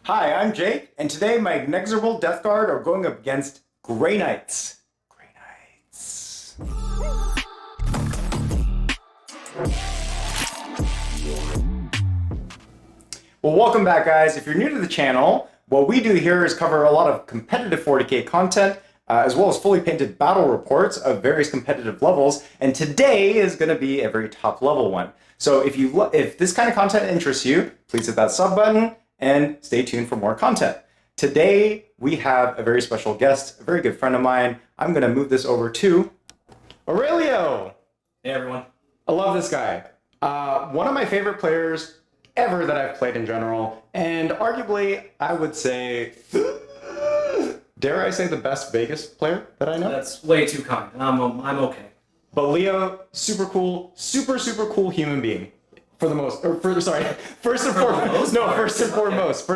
Hi, I'm Jake, and today my Inexorable Death Guard are going up against Grey Knights. Grey Knights. Well, welcome back, guys. If you're new to the channel, what we do here is cover a lot of competitive 40k content, as well as fully painted battle reports of various competitive levels, and today is going to be a very top level one. So if this kind of content interests you, please hit that sub button and stay tuned for more content. Today, we have a very special guest, a very good friend of mine. I'm going to move this over to Aurelio. Hey, everyone. I love this guy. One of my favorite players ever that I've played in general, and arguably, I would say, dare I say, the best Vegas player that I know? That's way too kind. I'm okay. But Leo, super cool, super cool human being. First and foremost. First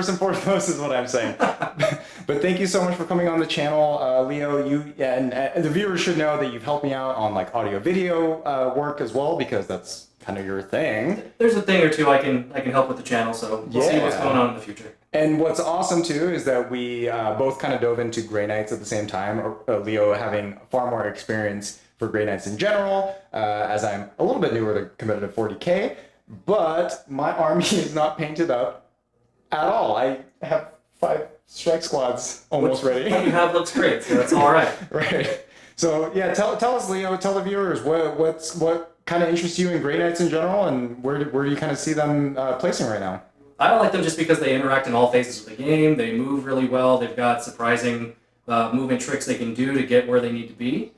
and foremost is what I'm saying. But thank you so much for coming on the channel, Leo. You and the viewers should know that you've helped me out on like audio video work as well, because that's kind of your thing. There's a thing or two I can help with the channel, so we'll see what's going on in the future. And what's awesome too is that we both kind of dove into Grey Knights at the same time. Leo having far more experience for Grey Knights in general, as I'm a little bit newer to competitive 40k. But my army is not painted up at all. I have 5 strike squads almost ready. What you have looks great, so that's all right. Right. So yeah, tell us, Leo, tell the viewers what kind of interests you in Grey Knights in general, and where do you kind of see them placing right now? I don't like them just because they interact in all phases of the game. They move really well. They've got surprising movement tricks they can do to get where they need to be.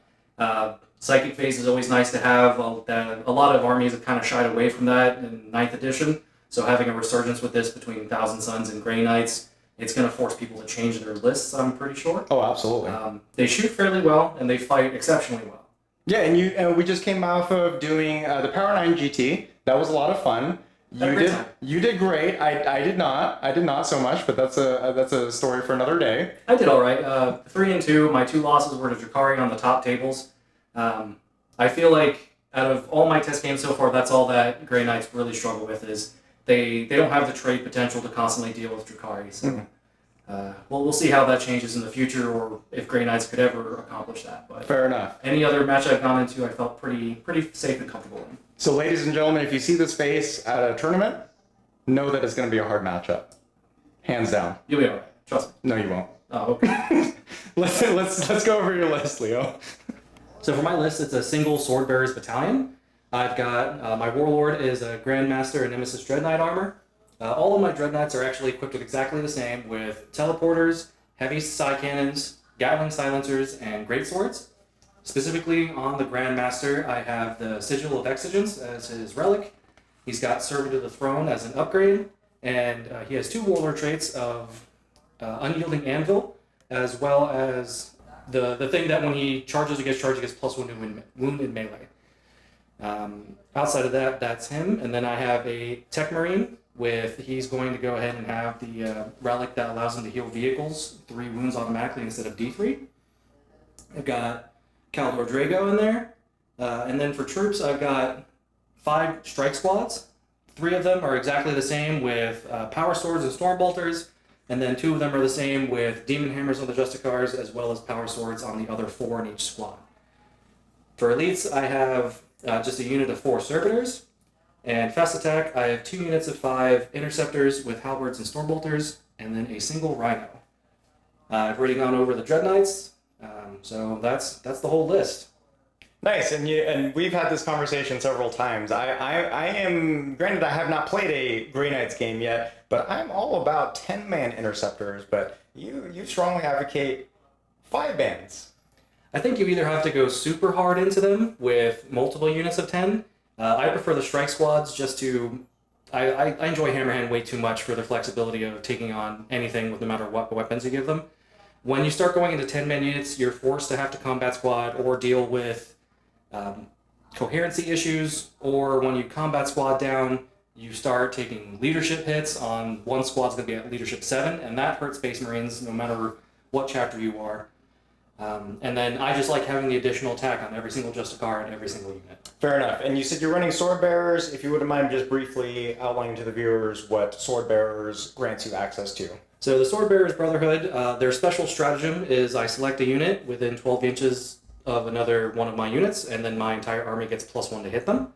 Psychic phase is always nice to have. A lot of armies have kind of shied away from that in 9th edition. So having a resurgence with this between Thousand Suns and Grey Knights, it's going to force people to change their lists, I'm pretty sure. Oh, absolutely. They shoot fairly well, and they fight exceptionally well. Yeah, and we just came off of doing the Power 9 GT. That was a lot of fun. You did great. I did not so much, but that's a story for another day. I did all right. 3 and 2. My 2 losses were to Drakari on the top tables. I feel like out of all my test games so far, that's all that Grey Knights really struggle with is they don't have the trade potential to constantly deal with Drakari. So we'll see how that changes in the future, or if Grey Knights could ever accomplish that. But fair enough. Any other match I've gone into, I felt pretty safe and comfortable in. So, ladies and gentlemen, if you see this face at a tournament, know that it's going to be a hard matchup, hands down. You'll be all right. Trust me. No, you won't. Oh, okay. let's go over your list, Leo. So for my list, it's a single Swordbearers battalion. I've got my Warlord is a Grandmaster and Nemesis Dread Knight armor. All of my Dread Knights are actually equipped with exactly the same, with teleporters, heavy side cannons, Gatling silencers, and greatswords. Specifically on the Grandmaster, I have the Sigil of Exigence as his relic. He's got Servant of the Throne as an upgrade, and he has 2 Warlord traits of Unyielding Anvil, as well as the thing that when he charges, he gets plus 1 wound in melee. Outside of that, that's him. And then I have a Tech Marine he's going to go ahead and have the relic that allows him to heal vehicles 3 wounds automatically instead of D3. I've got Caldor Drago in there. And then for troops, I've got 5 strike squads. 3 of them are exactly the same with power swords and storm bolters. And then 2 of them are the same with Demon Hammers on the Justicars, as well as Power Swords on the other 4 in each squad. For Elites, I have just a unit of 4 Servitors. And Fast Attack, I have 2 units of 5 Interceptors with Halberds and Stormbolters, and then a single Rhino. I've already gone over the Dread Knights, so that's the whole list. Nice, and we've had this conversation several times. I am, granted I have not played a Grey Knights game yet, but I'm all about 10-man interceptors, but you strongly advocate 5 bands. I think you either have to go super hard into them with multiple units of 10. I prefer the strike squads just to... I enjoy Hammerhand way too much for the flexibility of taking on anything with no matter what weapons you give them. When you start going into 10-man units, you're forced to have to combat squad or deal with coherency issues, or when you combat squad down, you start taking leadership hits on one squad's going to be at leadership 7, and that hurts Space Marines no matter what chapter you are. And then I just like having the additional attack on every single Justicar and every single unit. Fair enough. And you said you're running Swordbearers. If you wouldn't mind just briefly outlining to the viewers what Swordbearers grants you access to. So the Swordbearers Brotherhood, their special stratagem is I select a unit within 12 inches of another one of my units, and then my entire army gets +1 to hit them.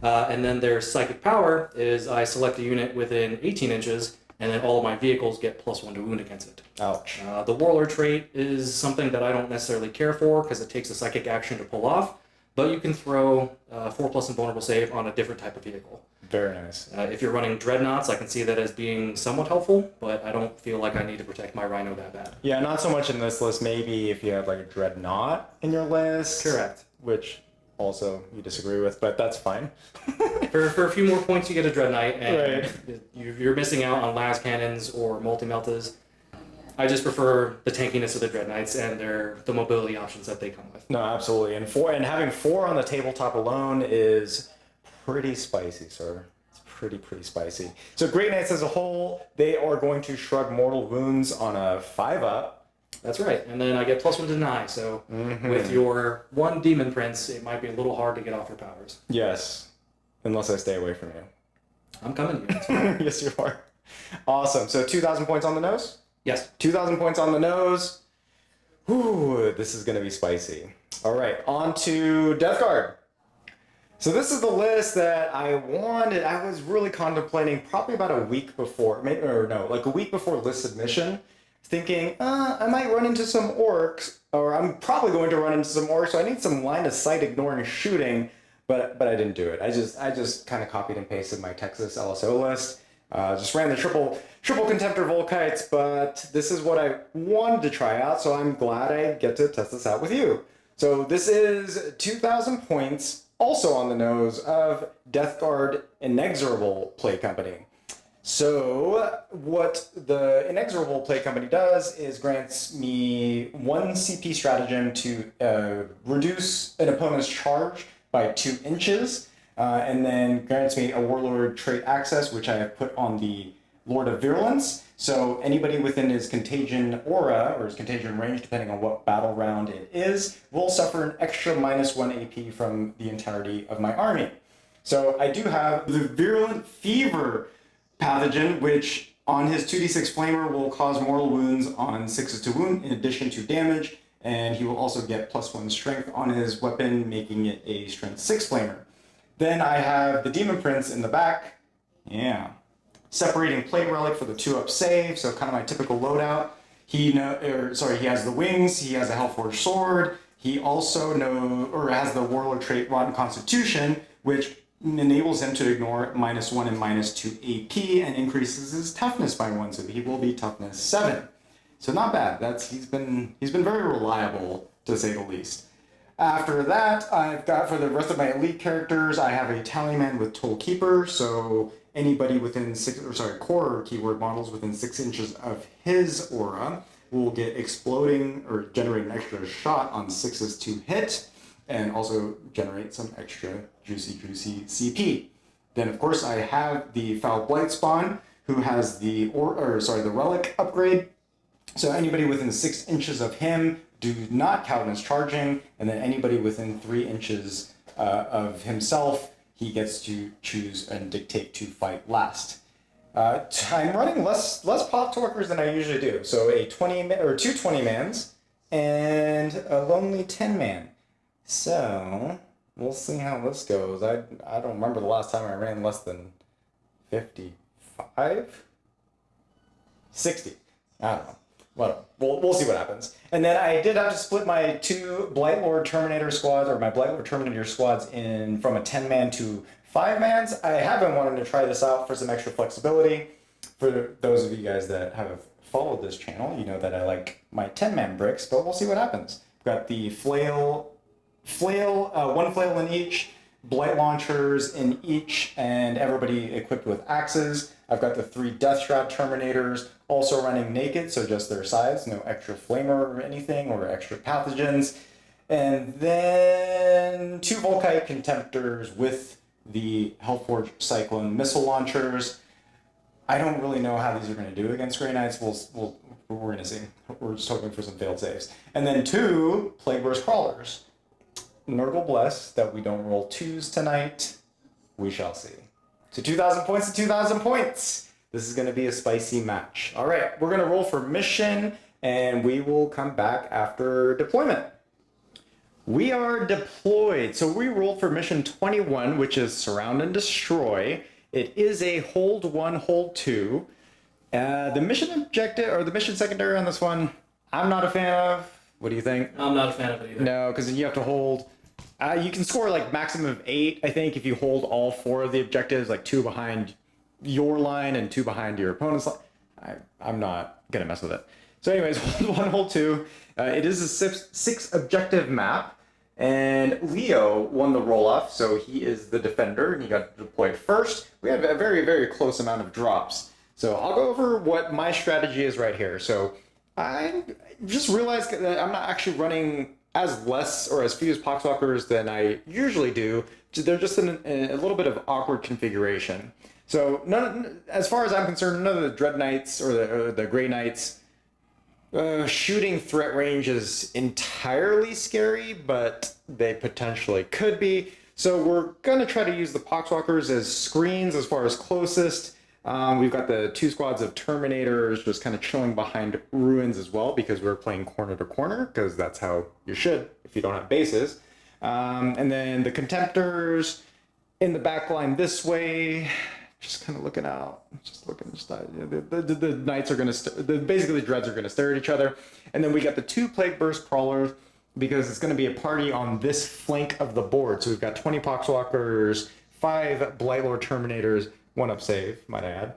And then their psychic power is I select a unit within 18 inches, and then all of my vehicles get +1 to wound against it. Ouch. The Warlord trait is something that I don't necessarily care for because it takes a psychic action to pull off, but you can throw 4+ invulnerable save on a different type of vehicle. Very nice. If you're running Dreadnoughts, I can see that as being somewhat helpful, but I don't feel like I need to protect my Rhino that bad. Yeah, not so much in this list. Maybe if you had like a Dreadnought in your list. Correct. Which also you disagree with, but that's fine. For a few more points, you get a Dreadnought, and Right. you're missing out on las cannons or multi-meltas. I just prefer the tankiness of the Dreadnoughts and the mobility options that they come with. No, absolutely. And having 4 on the tabletop alone is pretty spicy, sir. It's pretty spicy. So Grey Knights as a whole, they are going to shrug mortal wounds on a 5-up. That's right. And then I get +1 to deny. So with your 1 Demon Prince, it might be a little hard to get off your powers. Yes, unless I stay away from you. I'm coming to you. Yes, you are. Awesome. So 2,000 points on the nose? Yes. 2,000 points on the nose. Ooh, this is going to be spicy. All right, on to Death Guard. So this is the list that I wanted. I was really contemplating probably about a week before, maybe, or no, like a week before list submission, thinking, I might run into some orcs, or I'm probably going to run into some orcs, so I need some line of sight ignoring shooting, but I didn't do it. I just kind of copied and pasted my Texas LSO list. Just ran the triple Contemptor Volkites, but this is what I wanted to try out, so I'm glad I get to test this out with you. So this is 2,000 points, also on the nose, of Death Guard Inexorable Play Company. So what the Inexorable Play Company does is grants me 1 CP stratagem to reduce an opponent's charge by 2 inches, and then grants me a Warlord trait access, which I have put on the Lord of Virulence. So anybody within his Contagion aura, or his Contagion range, depending on what battle round it is, will suffer an extra -1 AP from the entirety of my army. So I do have the Virulent Fever pathogen, which on his 2d6 flamer will cause mortal wounds on 6s to wound in addition to damage, and he will also get +1 strength on his weapon, making it a strength 6 flamer. Then I have the Demon Prince in the back. Yeah. Separating Plate Relic for the 2-up save, so kind of my typical loadout. He has the wings, he has a Hellforged sword, he also has the Warlord trait Rotten Constitution, which enables him to ignore -1 and -2 AP and increases his toughness by 1, so he will be toughness 7. So not bad. He's been very reliable, to say the least. After that, I've got, for the rest of my elite characters, I have a Tallyman with Toll Keeper, so anybody within core keyword models within 6 inches of his aura will get exploding or generate an extra shot on 6s to hit, and also generate some extra juicy CP. Then of course I have the Foul Blight Spawn, who has the relic upgrade. So anybody within 6 inches of him do not count as charging, and then anybody within 3 inches of himself, he gets to choose and dictate to fight last. I'm running less pop torquers than I usually do, so two 20-mans and a lonely 10-man. So we'll see how this goes. I don't remember the last time I ran less than 55, 60. I don't know. Well, we'll see what happens. And then I did have to split my 2 Blightlord Terminator squads, or my Blightlord Terminator squads, from a 10-man to 5-mans. I have been wanting to try this out for some extra flexibility. For those of you guys that have followed this channel, you know that I like my 10-man bricks, but we'll see what happens. I've got the one flail in each, blight launchers in each, and everybody equipped with axes. I've got the 3 Death Shroud Terminators also running naked, so just their size, no extra flamer or anything, or extra pathogens. And then 2 Volkite Contemptors with the Hellforged Cyclone missile launchers. I don't really know how these are going to do against Grey Knights. We'll we're gonna see. We're just hoping for some failed saves. And then 2 Plagueburst Crawlers. Nurgle bless that we don't roll 2s tonight. We shall see. So 2,000 points to 2,000 points. This is gonna be a spicy match. All right, we're gonna roll for mission, and we will come back after deployment. We are deployed. So we rolled for mission 21, which is Surround and Destroy. It is a hold 1, hold 2. The mission objective, or the mission secondary on this one, I'm not a fan of. What do you think? I'm not a fan of it either. No, because you have to hold. You can score like maximum of 8, I think, if you hold all 4 of the objectives, like 2 behind your line and 2 behind your opponent's line. I'm not gonna mess with it. So anyways, hold 1, hold 2. It is a 6 objective map. And Leo won the roll-off, so he is the defender, and he got deployed first. We have a very, very close amount of drops. So I'll go over what my strategy is right here. So I just realized that I'm not actually running as less or as few as Poxwalkers than I usually do. They're just in a little bit of awkward configuration. So as far as I'm concerned, none of the Dread Knights or the Grey Knights shooting threat range is entirely scary, but they potentially could be. So we're going to try to use the Poxwalkers as screens as far as closest. We've got the 2 squads of Terminators just kind of chilling behind ruins as well, because we're playing corner to corner, because that's how you should if you don't have bases. And then the Contemptors in the back line this way, just kind of looking out, the knights are going to, basically the dreads are going to stare at each other. And then we got the 2 Plagueburst Crawlers, because it's going to be a party on this flank of the board. So we've got 20 Poxwalkers, 5 Blightlord Terminators, 1 up save, might I add.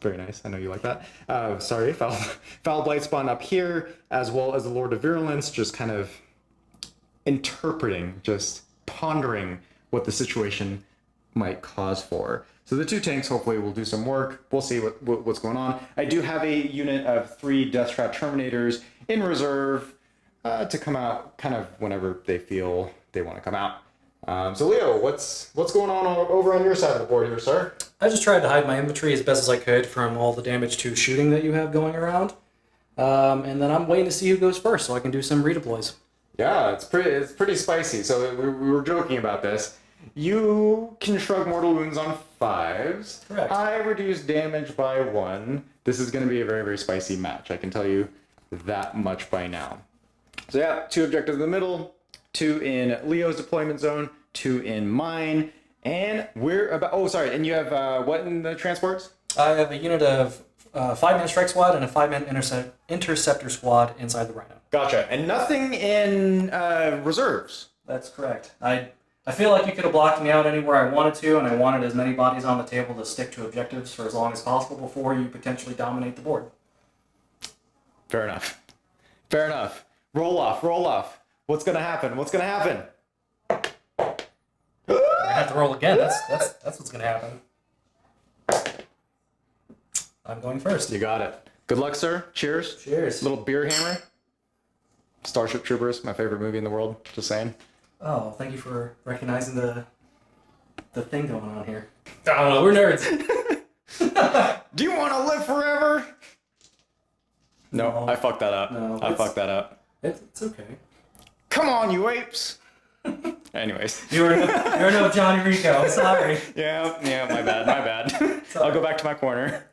Very nice, I know you like that. Sorry, Foul Blight Spawn up here, as well as the Lord of Virulence, just kind of interpreting, just pondering what the situation might cause for. So the 2 tanks hopefully will do some work. We'll see what's going on. I do have a unit of 3 Deathtrap Terminators in reserve to come out kind of whenever they feel they want to come out. So Leo, what's going on over on your side of the board here, sir? I just tried to hide my infantry as best as I could from all the damage to shooting that you have going around. And then I'm waiting to see who goes first so I can do some redeploys. Yeah, it's pretty spicy. So we were joking about this. You can shrug mortal wounds on 5s. Correct. I reduce damage by 1. This is going to be a very, very spicy match. I can tell you that much by now. So yeah, 2 objectives in the middle, 2 in Leo's deployment zone, 2 in mine, and we're about. Oh, sorry. And you have what in the transports? I have a unit of 5-man strike squad and a 5-man interceptor squad inside the Rhino. Gotcha. And nothing in reserves. That's correct. I feel like you could have blocked me out anywhere I wanted to, and I wanted as many bodies on the table to stick to objectives for as long as possible before you potentially dominate the board. Fair enough. Fair enough. Roll off. What's gonna happen? I have to roll again. That's what's gonna happen. I'm going first. You got it. Good luck, sir. Cheers. Cheers. Little beer hammer. Starship Troopers, my favorite movie in the world. Just saying. Oh, thank you for recognizing the thing going on here. I don't know, we're nerds. Do you want to live forever? No, I fucked that up. No, I fucked that up. It's okay. Come on, you apes. Anyways. You're no Johnny Rico. I'm sorry. Yeah, my bad. I'll go back to my corner.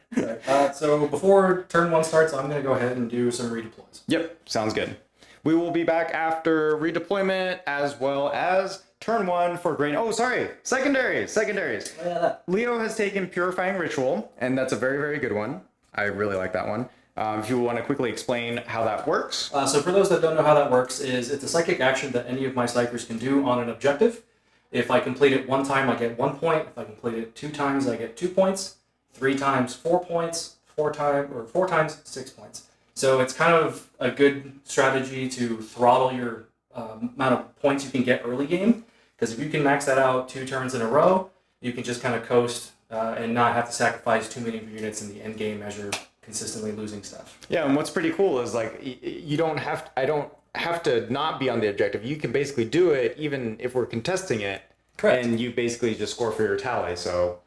So before turn 1 starts, I'm going to go ahead and do some redeploys. Yep, sounds good. We will be back after redeployment as well as turn 1 for grain. Oh, sorry. Secondaries. Oh, yeah, Leo has taken Purifying Ritual, and that's a very, very good one. I really like that one. If you want to quickly explain how that works. So for those that don't know how that works, it's a psychic action that any of my psychers can do on an objective. If I complete it 1 time, I get 1 point. If I complete it 2 times, I get 2 points. 3 times, 4 points. 4 times, 6 points. So it's kind of a good strategy to throttle your amount of points you can get early game. Because if you can max that out 2 turns in a row, you can just kind of coast and not have to sacrifice too many of your units in the end game as you're consistently losing stuff. Yeah, and what's pretty cool is like I don't have to not be on the objective. You can basically do it even if we're contesting it. Correct. And you basically just score for your tally. So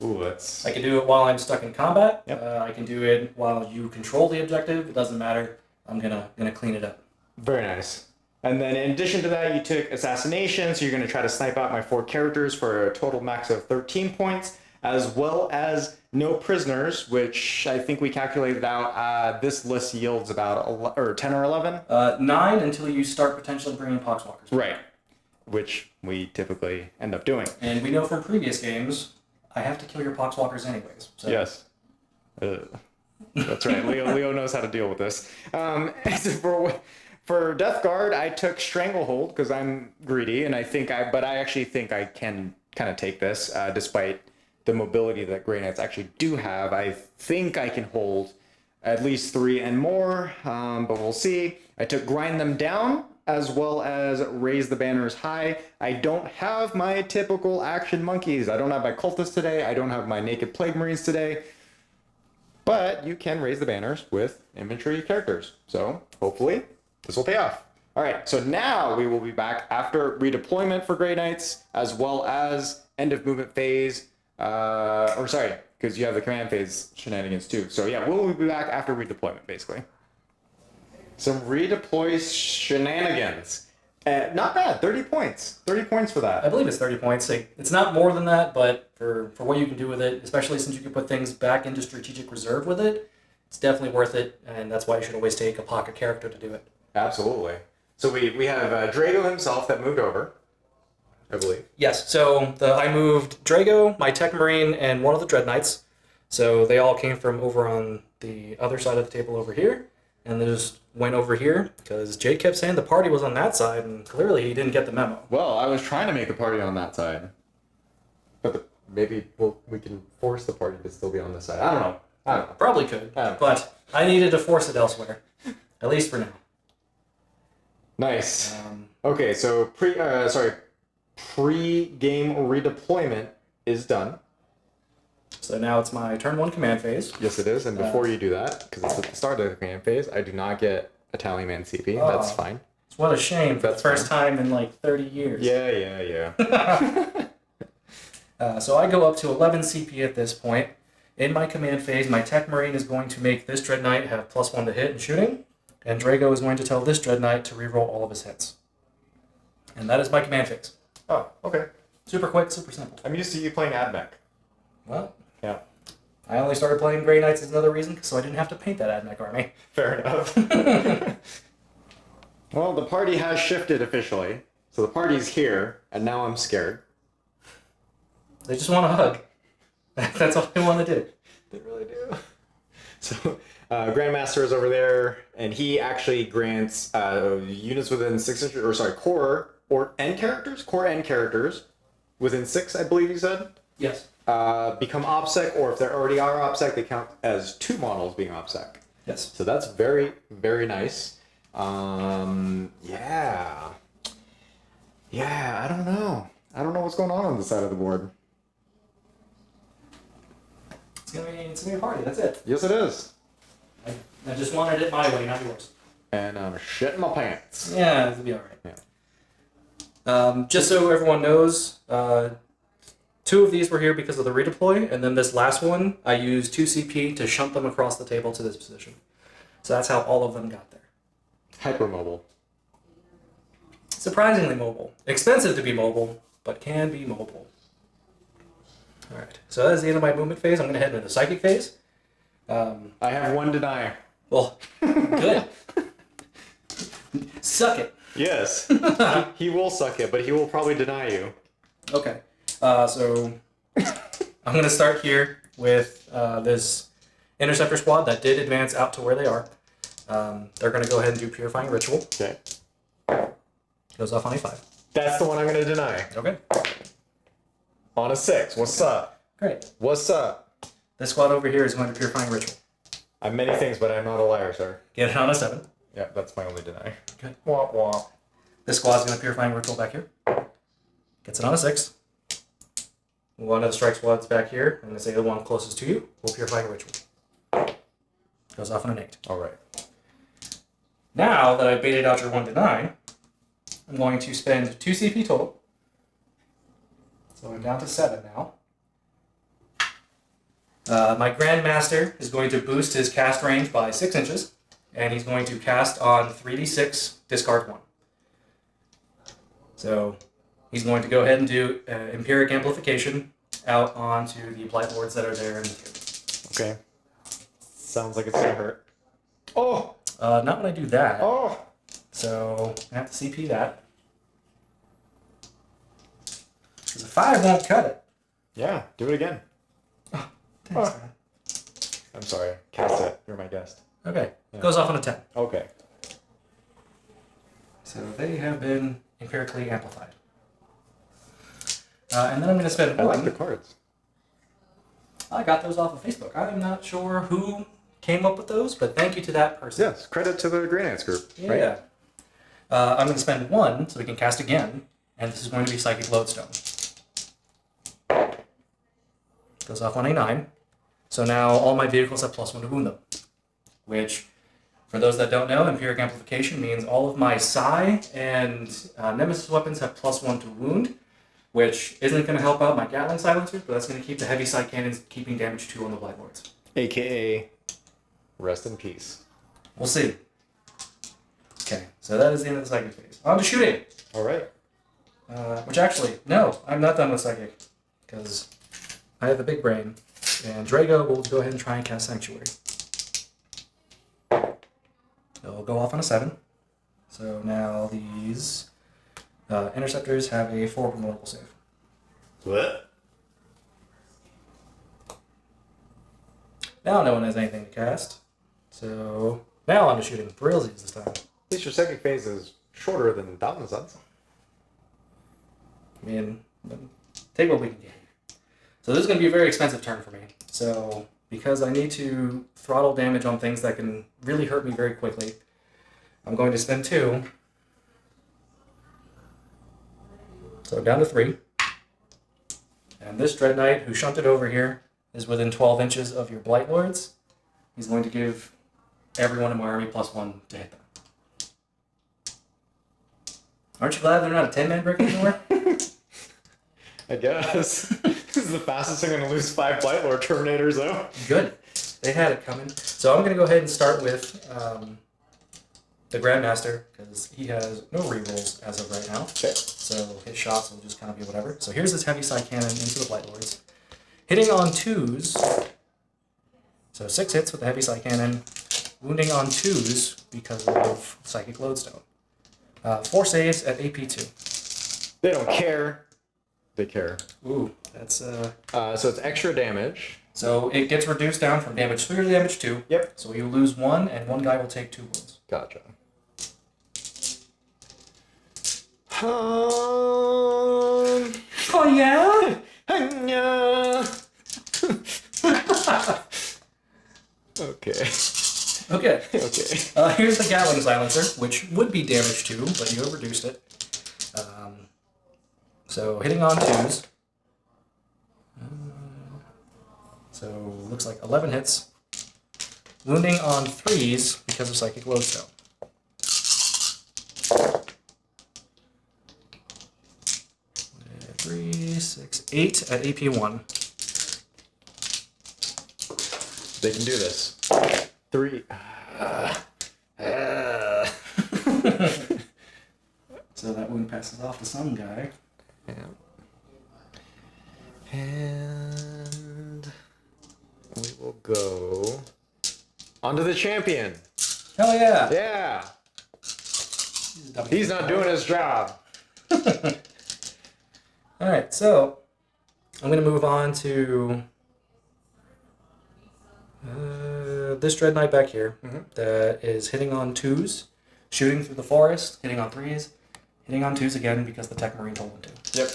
Ooh, that's... I can do it while I'm stuck in combat. Yep. I can do it while you control the objective. It doesn't matter. I'm gonna clean it up. Very nice. And then in addition to that, you took Assassination, so you're going to try to snipe out my 4 characters for a total max of 13 points, as well as no prisoners, which I think we calculated out. This list yields about 10 or 11? 9 until you start potentially bringing Poxwalkers. Right. Which we typically end up doing. And we know from previous games, I have to kill your Poxwalkers anyways. So. Yes. That's right. Leo knows how to deal with this. For Death Guard, I took Stranglehold because I'm greedy, and I actually think I can kind of take this, despite the mobility that Grey Knights actually do have. I think I can hold at least 3 and more, but we'll see. I took Grind Them Down, as well as Raise the Banners High. I don't have my typical action monkeys. I don't have my cultists today. I don't have my Naked Plague Marines today. But you can raise the banners with infantry characters. So hopefully this will pay off. All right, so now we will be back after redeployment for Grey Knights, as well as end of movement phase, because you have the command phase shenanigans too. So yeah, we'll be back after redeployment, basically. Some redeploy shenanigans. Not bad, 30 points. 30 points for that. I believe it's 30 points. It's not more than that, but for what you can do with it, especially since you can put things back into strategic reserve with it, it's definitely worth it, and that's why you should always take a pocket character to do it. Absolutely. So we have Drago himself that moved over, I believe. Yes, so I moved Drago, my Tech Marine, and one of the Dread Knights. So they all came from over on the other side of the table over here, and they just went over here because Jake kept saying the party was on that side, and clearly he didn't get the memo. Well, I was trying to make the party on that side, but maybe we can force the party to still be on this side. I don't know. Probably could, but I needed to force it elsewhere, at least for now. Nice. Okay, so pre-game redeployment is done. So now it's my turn 1 command phase. Yes, it is. And before you do that, because it's at the start of the command phase, I do not get a Tallyman CP. That's fine. What a shame. For the first time in like 30 years. Yeah. So I go up to 11 CP at this point. In my command phase, my Tech Marine is going to make this Dread Knight have +1 to hit and shooting. And Drago is going to tell this Dread Knight to reroll all of his hits. And that is my command phase. Oh, okay. Super quick, super simple. I'm used to you playing AdMech. Well, yeah. I only started playing Grey Knights as another reason, so I didn't have to paint that AdMech army. Fair enough. Well, the party has shifted officially. So the party's here, and now I'm scared. They just want a hug. That's all they want to do. They really do. So Grandmaster is over there, and he actually grants units within 6 inches, core end characters within 6, I believe you said. Yes. Become OPSEC, or if they already are OPSEC, they count as 2 models being OPSEC. Yes. So that's very, very nice. Yeah, I don't know. I don't know what's going on this side of the board. It's gonna be a party, that's it. Yes, it is. I just wanted it my way, not yours. And I'm shitting my pants. Yeah, it'll be alright. Yeah. Just so everyone knows, 2 of these were here because of the redeploy, and then this last one, I used 2 CP to shunt them across the table to this position. So that's how all of them got there. Hypermobile. Surprisingly mobile. Expensive to be mobile, but can be mobile. Alright, so that is the end of my movement phase. I'm going to head into the psychic phase. I have 1 deny. Well, good. Suck it. Yes. He will suck it, but he will probably deny you. Okay. So I'm going to start here with this Interceptor squad that did advance out to where they are. They're going to go ahead and do Purifying Ritual. Okay. Goes off on a 5. That's the one I'm going to deny. Okay. On a 6. What's up? Great. What's up? This squad over here is going to Purifying Ritual. I'm many things, but I'm not a liar, sir. Get it on a 7. Yeah, that's my only deny. Good. Womp womp. This squad's going to Purifying Ritual back here. Gets it on a 6. One of the strike squads back here. I'm going to say the one closest to you will Purifying Ritual. Goes off on an 8. All right. Now that I've baited out your 1 deny, I'm going to spend 2 CP total. So I'm down to 7 now. My Grandmaster is going to boost his cast range by 6 inches, and he's going to cast on 3d6, discard 1. So he's going to go ahead and do Empiric Amplification out onto the Blight Lords that are there in the field. Okay. Sounds like it's gonna hurt. Oh! Not when I do that. Oh! So I have to CP that. Because a 5 won't cut it. Yeah, do it again. Oh, thanks, man. I'm sorry. Cast it. You're my guest. Okay. Yeah. Goes off on a 10. Okay. So they have been empirically amplified. And then I'm going to spend I one. like the cards. I got those off of Facebook. I'm not sure who came up with those, but thank you to that person. Yes, credit to the Grey Knights group. Yeah. Right? I'm going to spend 1 so we can cast again, and this is going to be Psychic Lodestone. Goes off on a 9. So now all my vehicles have +1 to wound them. Which, for those that don't know, Empiric Amplification means all of my Psi and Nemesis weapons have +1 to wound, which isn't going to help out my Gatling silencers, but that's going to keep the heavy Psi cannons keeping damage 2 on the Blight Lords. AKA, rest in peace. We'll see. Okay, so that is the end of the Psychic phase. On to shooting! Alright. Which actually, no, I'm not done with Psychic, because I have the big brain, and Drago will go ahead and try and cast Sanctuary. It'll go off on a 7. So now these interceptors have a 4 promotable save. What? Now no one has anything to cast. So now I'm just shooting for realsies this time. At least your second phase is shorter than Dalton's. I mean, take what we can get. So this is going to be a very expensive turn for me. So because I need to throttle damage on things that can really hurt me very quickly, I'm going to spend 2. So down to 3. And this Dread Knight, who shunted over here, is within 12 inches of your Blight Lords. He's going to give everyone in my army +1 to hit them. Aren't you glad they're not a 10-man brick anymore? I guess. This is the fastest I'm going to lose 5 Blight Lord Terminators, though. Good. They had it coming. So I'm going to go ahead and start with the Grandmaster, because he has no rerolls as of right now. Okay. So his shots will just kind of be whatever. So here's this heavy side cannon into the Blight Lords. Hitting on 2s. So 6 hits with the heavy side cannon. Wounding on 2s because of Psychic Lodestone. 4 saves at AP2. They don't care. They care. Ooh, that's... So it's extra damage. So it gets reduced down from damage 3 to damage 2. Yep. So you lose 1, and 1 guy will take 2 wounds. Gotcha. Oh yeah? Okay. Okay. Okay. Here's the Gatling Silencer, which would be damage 2, but you have reduced it. So hitting on 2s. So looks like 11 hits. Wounding on 3s because of Psychic Lodestone. Three, 6, 8 at AP1. They can do this. 3. So that wound passes off to some guy. Yeah. And we will go onto the champion. Hell yeah! Yeah. He's not doing his job. Alright, so I'm going to move on to this Dread Knight back here that is hitting on 2s, shooting through the forest, hitting on 3s, hitting on 2s again because the Tech Marine told him to. Yep.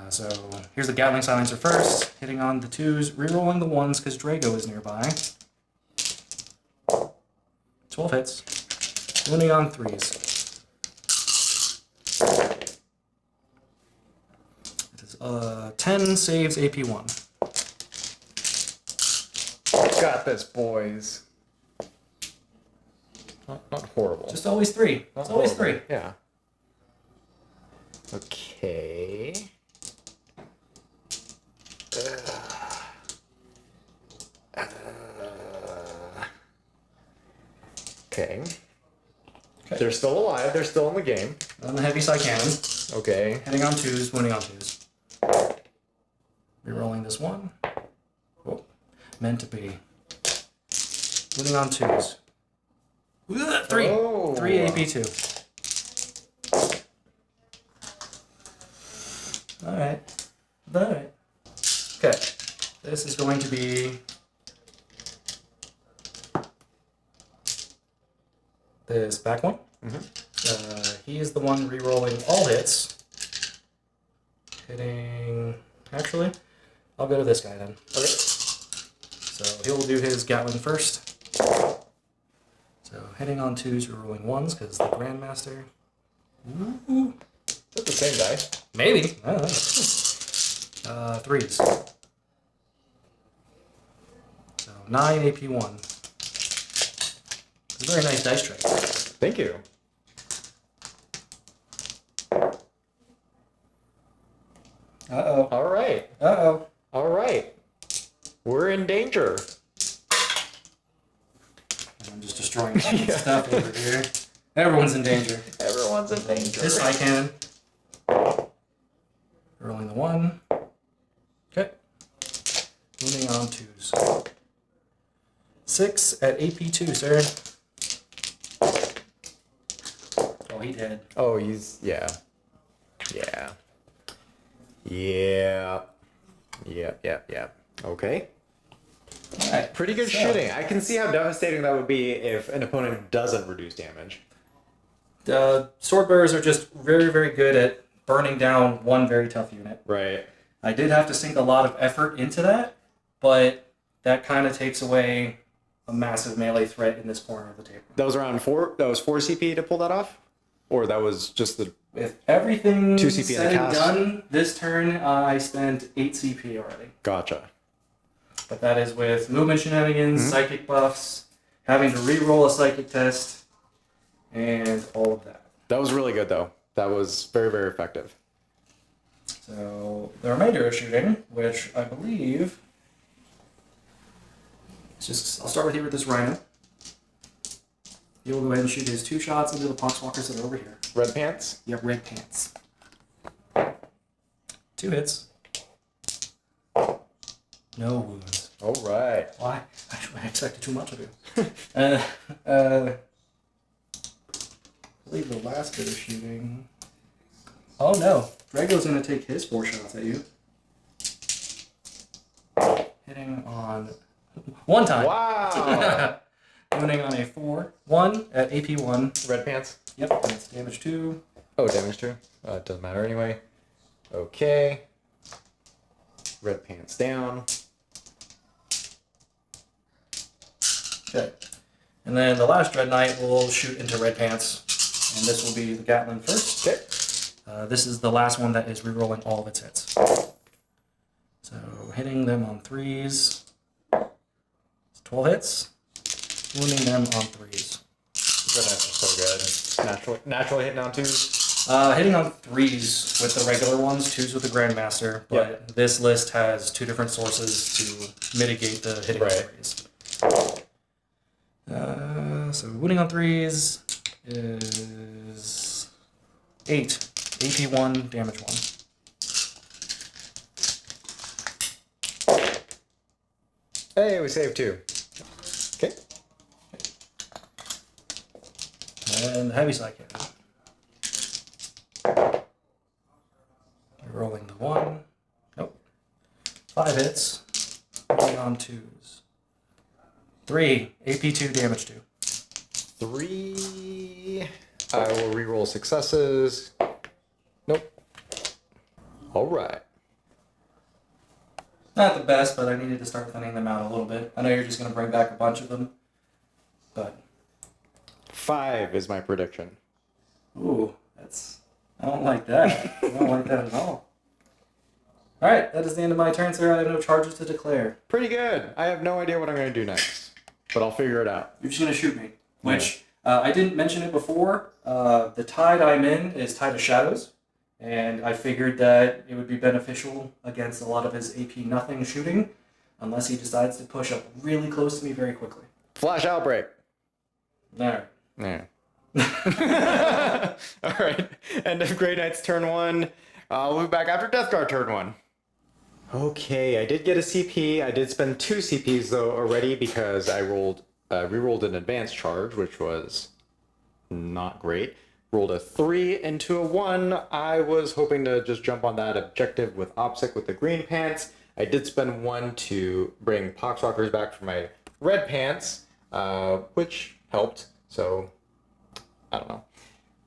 So here's the Gatling Silencer first, hitting on the 2s, rerolling the 1s because Drago is nearby. 12 hits, wounding on 3s. It is 10 saves AP1. Got this, boys. Not horrible. Just always 3. Not It's always horrible. 3. Yeah. Okay. Okay. Okay. They're still alive. They're still in the game. On the heavy side cannon. Okay. Hitting on 2s, wounding on 2s. Rerolling this one. Oh, meant to be. Wounding on 2s. 3. Oh. 3 AP2. Alright. Alright. Okay. This is going to be this back one. He is the one rerolling all hits. Hitting. Actually, I'll go to this guy then. Okay. So he'll do his Gatling first. So hitting on 2s, rerolling 1s because the Grandmaster. Ooh. That's the same die. Maybe. I don't know. 3s. So 9 AP1. It's a very nice dice tray. Thank you. Uh-oh. All right. Uh-oh. All right. We're in danger. I'm just destroying stuff over here. Everyone's in danger. Everyone's in danger. This I can. Rolling the 1. Okay. Moving on 2s. 6 at AP2, sir. Oh, he did. Oh, he's yeah. Yeah. Yeah. Yeah. Okay. Alright. Pretty good shooting. I can see how devastating that would be if an opponent doesn't reduce damage. Swordbearers are just very, very good at burning down one very tough unit. Right. I did have to sink a lot of effort into that, but that kind of takes away a massive melee threat in this corner of the table. That was around 4. That was 4 CP to pull that off, or that was just the. With everything 2 CP said in a and cast? done, this turn I spent 8 CP already. Gotcha. But that is with movement shenanigans, psychic buffs, having to re-roll a psychic test, and all of that. That was really good though. That was very, very effective. So the remainder of shooting, which I believe, I'll start with here with this Rhino. He will go ahead and shoot his 2 shots into the Poxwalkers that are over here. Red pants. Yep, red pants. 2 hits. No wounds. All right. Why? I expected too much of you. I believe the last bit of shooting. Oh no, Drago's gonna take his 4 shots at you. Hitting on 1 time. Wow. Wounding on a 4. 1 at AP1. Red pants. Yep, that's damage 2. Oh, damage 2. It doesn't matter anyway. Okay. Red pants down. Okay. And then the last Dread Knight will shoot into red pants. And this will be the Gatling first. Okay. This is the last one that is rerolling all of its hits. So hitting them on 3s. It's 12 hits. Wounding them on 3s. Red pants are so good. Naturally hitting on 2s. Hitting on 3s with the regular ones, 2s with the Grandmaster, but this list has 2 different sources to mitigate the hitting on 3s. So wounding on 3s is 8. AP1, damage 1. Hey, we saved 2. Okay. And the heavy side cannon. Rolling the 1. Nope. 5 hits. Wounding on 2s. 3. AP2, damage 2. 3. I will reroll successes. Nope. All right. Not the best, but I needed to start thinning them out a little bit. I know you're just going to bring back a bunch of them, but... 5 is my prediction. Ooh, I don't like that. I don't like that at all. Alright, that is the end of my turn, sir. I have no charges to declare. Pretty good. I have no idea what I'm going to do next, but I'll figure it out. You're just going to shoot me, which I didn't mention it before. The tide I'm in is Tide of Shadows, and I figured that it would be beneficial against a lot of his AP nothing shooting, unless he decides to push up really close to me very quickly. Flash outbreak. There. Yeah. All right. End of Grey Knights turn 1. We'll be back after Death Guard turn 1. Okay, I did get a CP. I did spend 2 CPs though already because I re-rolled an advanced charge, which was not great. Rolled a 3 into a 1. I was hoping to just jump on that objective with OPSEC with the green pants. I did spend 1 to bring Poxwalkers back for my red pants, which helped. So, I don't know.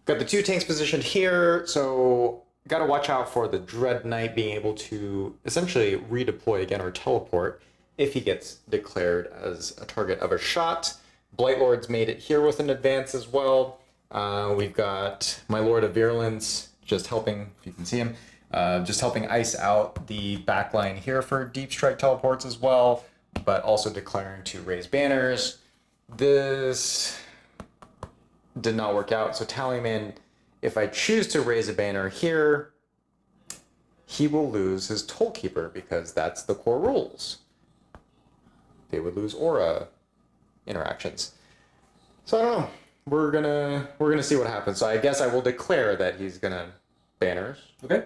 Got the 2 tanks positioned here, so gotta watch out for the Dread Knight being able to essentially redeploy again or teleport if he gets declared as a target of a shot. Blight Lord's made it here with an advance as well. We've got my Lord of Virulence just helping, if you can see him, just helping ice out the backline here for deep strike teleports as well, but also declaring to raise banners. This did not work out, so Tallyman, if I choose to raise a banner here, he will lose his Tollkeeper because that's the core rules. They would lose aura interactions. So I don't know. We're gonna see what happens. So I guess I will declare that he's gonna banners. Okay.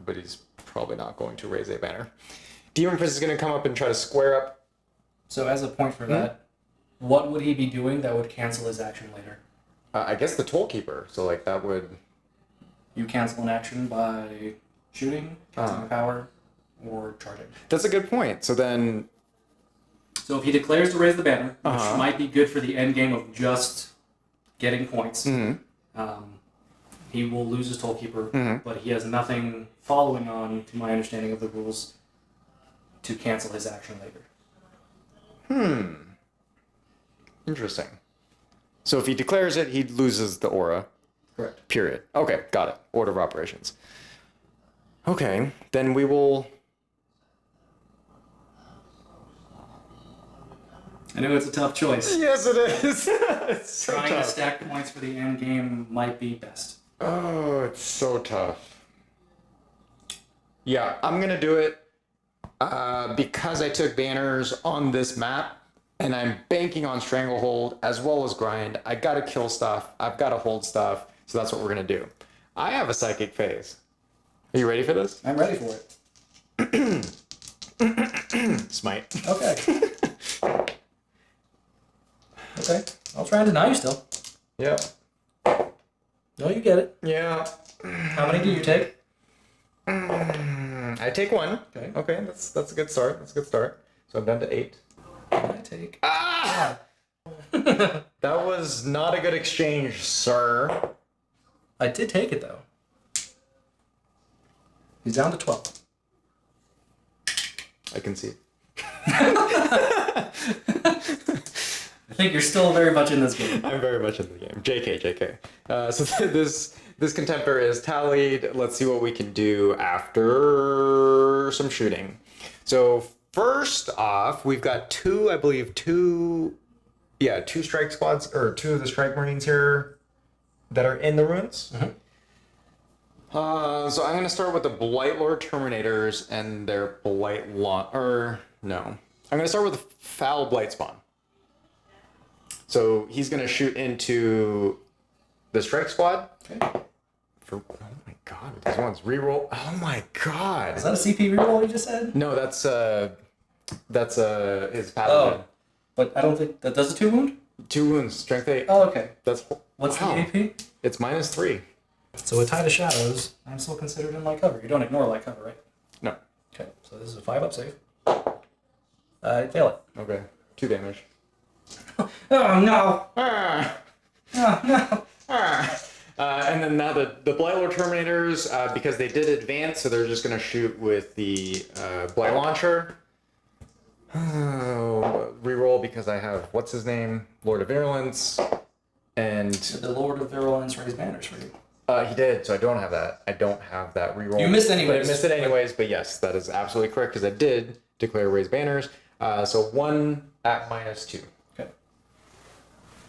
But he's probably not going to raise a banner. Demon Prince is gonna come up and try to square up. So as a point for that, what would he be doing that would cancel his action later? I guess the Tollkeeper. So like that would. You cancel an action by shooting, casting a power, or charging. That's a good point. So then. So if he declares to raise the banner, which might be good for the end game of just getting points, he will lose his Tollkeeper, but he has nothing following on, to my understanding of the rules, to cancel his action later. Interesting. So if he declares it, he loses the aura. Correct. Period. Okay, got it. Order of operations. Okay, then we will. I know it's a tough choice. Yes, it is. It's so Trying to tough. stack points for the end game might be best. Oh, it's so tough. Yeah, I'm gonna do it because I took banners on this map, and I'm banking on Stranglehold as well as Grind. I gotta kill stuff. I've gotta hold stuff. So that's what we're gonna do. I have a psychic phase. Are you ready for this? I'm ready for it. Smite. Okay. Okay. I'll try and deny you still. Yep. No, you get it. Yeah. How many do you take? I take 1. Okay. Okay, that's a good start. That's a good start. So I'm down to 8. I take. Ah! That was not a good exchange, sir. I did take it though. He's down to 12. I can see. I think you're still very much in this game. I'm very much in the game. JK. So this contemptor is tallied. Let's see what we can do after some shooting. So first off, we've got two strike squads, or 2 of the strike marines here that are in the ruins. So I'm gonna start with the Blight Lord Terminators and their Blight I'm gonna start with the Foul Blight Spawn. So he's gonna shoot into the strike squad. Okay. Oh my god, these ones reroll. Oh my god. Is that a CP reroll you just said? No, that's his pathogen. Oh, but I don't think that does a 2 wound. 2 wounds, strength 8. Oh, okay. That's What's wow. the AP? It's -3. So with Tide of Shadows, I'm still considered in light cover. You don't ignore light cover, right? No. Okay, so this is a 5-up save. I fail it. Okay. 2 damage. Oh no! Ah. Oh no! And then now the Blight Lord Terminators, because they did advance, so they're just going to shoot with the Blight Launcher. Reroll because I have, what's his name? Lord of Virulence. And Did the Lord of Virulence raise banners for you? he did, so I don't have that. I don't have that reroll. You missed anyways. I missed it anyways, but yes, that is absolutely correct because I did declare raise banners. So 1 at -2. Okay.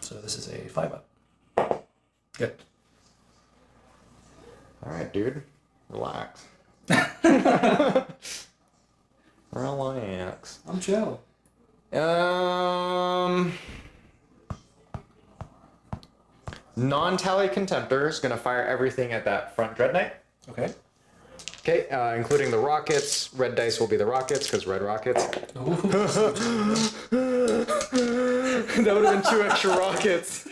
So this is a 5-up. Good. All right, dude. Relax. Relax. I'm chill. Non-tally Contemptor is going to fire everything at that front Dread Knight. Okay. Okay, including the rockets. Red dice will be the rockets, because red rockets. That would have been 2 extra rockets.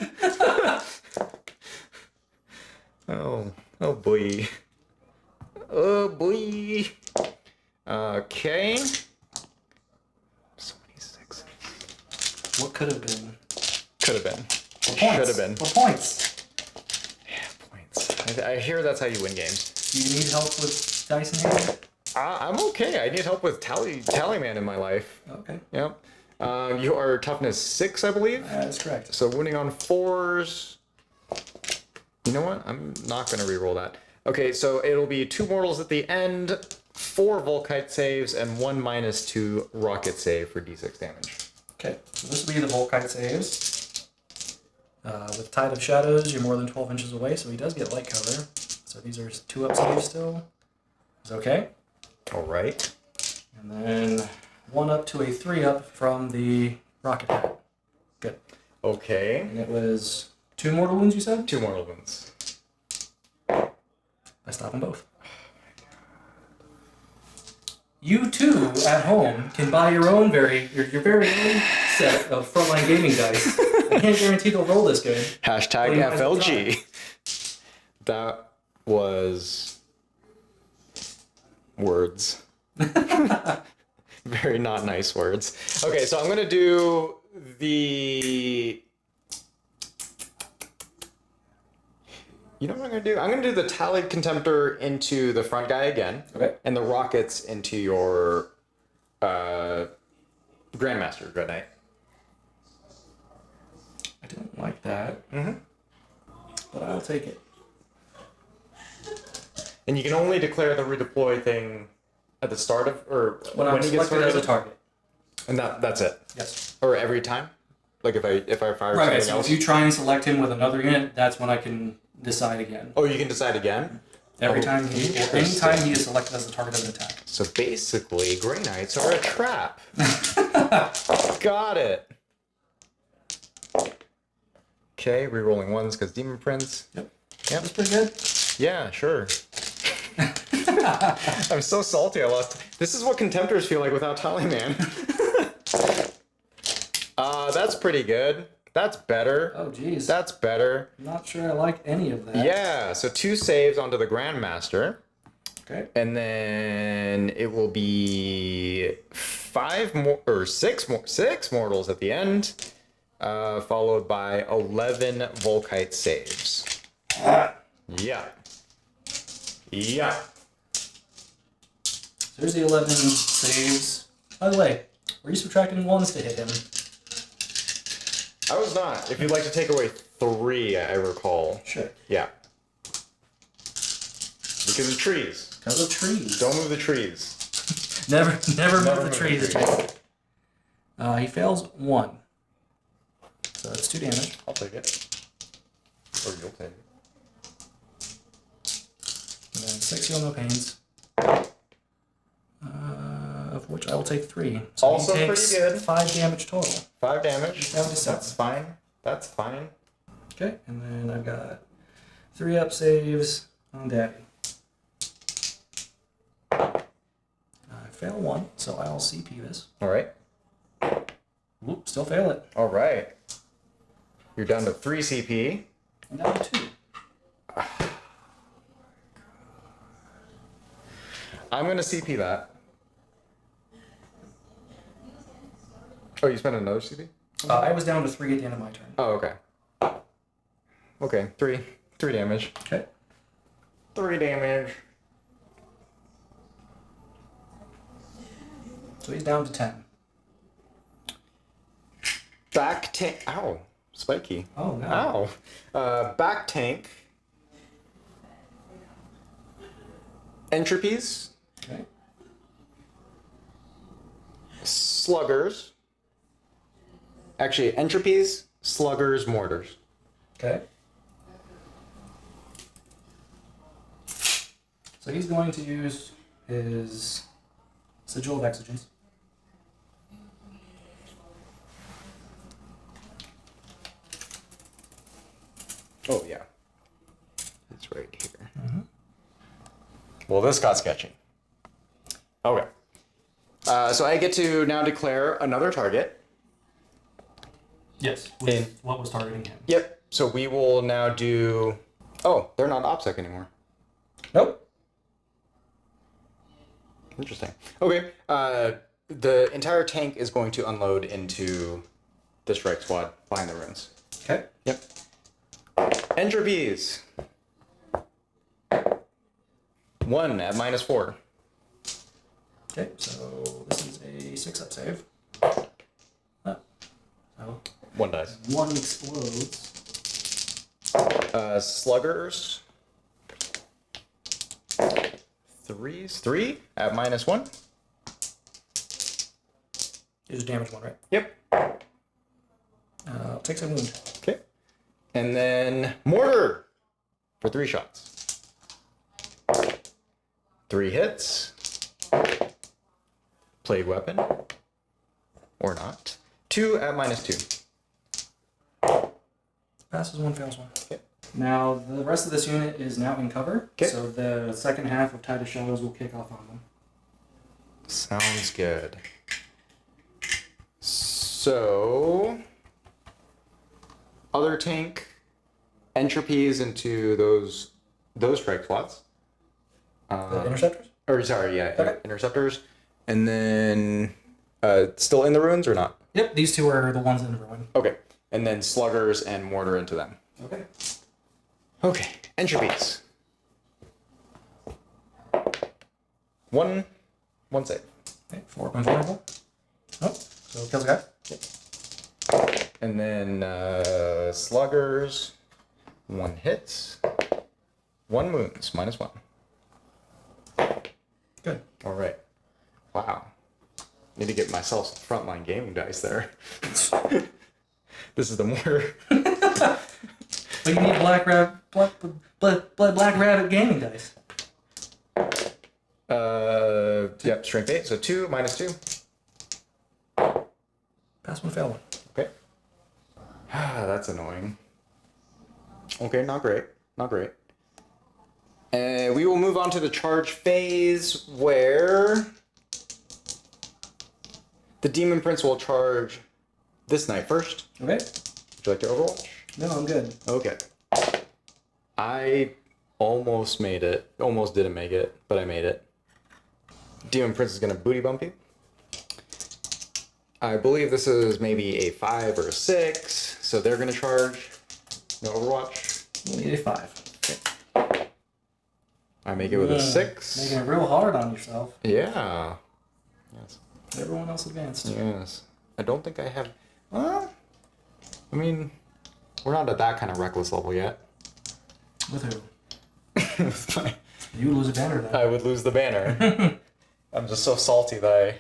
Oh boy. Oh boy. Okay. 26. What could have been? Could have been. Should have been. For points. Yeah, points. I hear that's how you win games. Do you need help with dice in hand? I'm okay. I need help with Tallyman in my life. Okay. Yep. You are toughness 6, I believe. That's correct. So winning on 4s. You know what? I'm not going to reroll that. Okay, so it'll be 2 mortals at the end, 4 Volkite saves, and 1 -2 rocket save for d6 damage. Okay, so this will be the Volkite saves. With Tide of Shadows, you're more than 12 inches away, so he does get light cover. So these are 2-up saves still. Is okay. All right. And then 1-up to a 3-up from the rocket hat. Good. Okay. And it was 2 mortal wounds, you said? 2 mortal wounds. I stop them both. You too, at home, can buy your own your very own set of frontline gaming dice. I can't guarantee they'll roll this good. Hashtag FLG. That was words. Very not nice words. Okay, so I'm going to do the... You know what I'm going to do? I'm going to do the Tallied Contemptor into the front guy again. Okay. And the rockets into your Grandmaster Grey Knight. I don't like that. Mm-hmm. But I'll take it. And you can only declare the redeploy thing at the start of, or When I'm he gets selected as a started. target. And that's it. Yes. Or every time. Like if I fire Right, something so else. if you try and select him with another unit, that's when I can decide again. Oh, you can decide again. Every Oh, time anytime he is selected as the target of an attack. So basically, Grey Knights are a trap. Got it. Okay, rerolling 1s because Demon Prince. Yep. Yep. That's pretty good. Yeah, sure. I'm so salty I lost. This is what Contemptors feel like without Tallyman. That's pretty good. That's better. Oh, geez. That's better. I'm not sure I like any of that. Yeah, so 2 saves onto the Grandmaster. Okay. And then it will be 6 mortals at the end, followed by 11 Volkite saves. Yeah. Yeah. So there's the 11 saves. By the way, were you subtracting 1s to hit him? I was not. If you'd like to take away 3, I recall. Sure. Yeah. Because of trees. Because of trees. Don't move the trees. Never move the trees. He fails 1. So that's 2 damage. I'll take it. Or you'll take it. And then 6 You'll No Pains. Of which I will take 3. So Also he takes pretty good. 5 damage total. 5 damage. Down to 7. That's fine. That's fine. Okay, and then I've got 3-up saves on Daddy. I fail 1, so I'll CP this. All right. Whoop, still fail it. All right. You're down to 3 CP. And down to 2. I'm going to CP that. Oh, you spent another CP? I was down to 3 at the end of my turn. Oh, okay. Okay, 3. 3 damage. Okay. 3 damage. So he's down to 10. Back tank. Ow. Spiky. Oh, no. Ow. Back tank. Entropies. Okay. Sluggers. Actually, entropies, sluggers, mortars. Okay. So he's going to use his Sigil of Exigence. Oh, yeah. It's right here. Mm-hmm. Well, this got sketchy. Okay. So I get to now declare another target. Yes. With what was targeting him. Yep. So we will now do... Oh, they're not OPSEC anymore. Nope. Interesting. Okay. The entire tank is going to unload into the strike squad behind the ruins. Okay. Yep. Entropies. 1 at -4. Okay, so this is a 6-up save. So 1 dice. 1 explodes. Sluggers. 3s. 3 at -1. Here's a damage 1, right? Yep. Takes a wound. Okay. And then mortar for 3 shots. 3 hits. Plague weapon. Or not. 2 at -2. Passes 1, fails 1. Okay. Now, the rest of this unit is now in cover. Okay. So the second half of Tide of Shadows will kick off on them. Sounds good. So, other tank entropies into those strike squads. The interceptors? Or sorry, yeah, Okay. interceptors. And then still in the ruins or not? Yep, these two are the ones in the ruin. Okay. And then sluggers and mortar into them. Okay. Okay. Entropies. 1 save. Okay, 4 invulnerable. Oh, so it kills a guy. Yep. And then sluggers, 1 hits, 1 wounds, -1. Good. All right. Wow. Need to get myself some frontline gaming dice there. This is the mortar. But you need black rabbit gaming dice. Yep, strength 8, so 2 -2. Pass 1, fail 1. Okay. That's annoying. Okay, not great. Not great. We will move on to the charge phase where the Demon Prince will charge this knight first. Okay. Would you like to Overwatch? No, I'm good. Okay. I almost made it. Almost didn't make it, but I made it. Demon Prince is going to booty bump you. I believe this is maybe a 5 or a 6, so they're going to charge. No Overwatch. You need a 5. I make it with a 6. Making it real hard on yourself. Yeah. Yes. Everyone else advanced. Yes. I don't think I have... I mean, we're not at that kind of reckless level yet. With who? You lose a banner then. I would lose the banner. I'm just so salty that I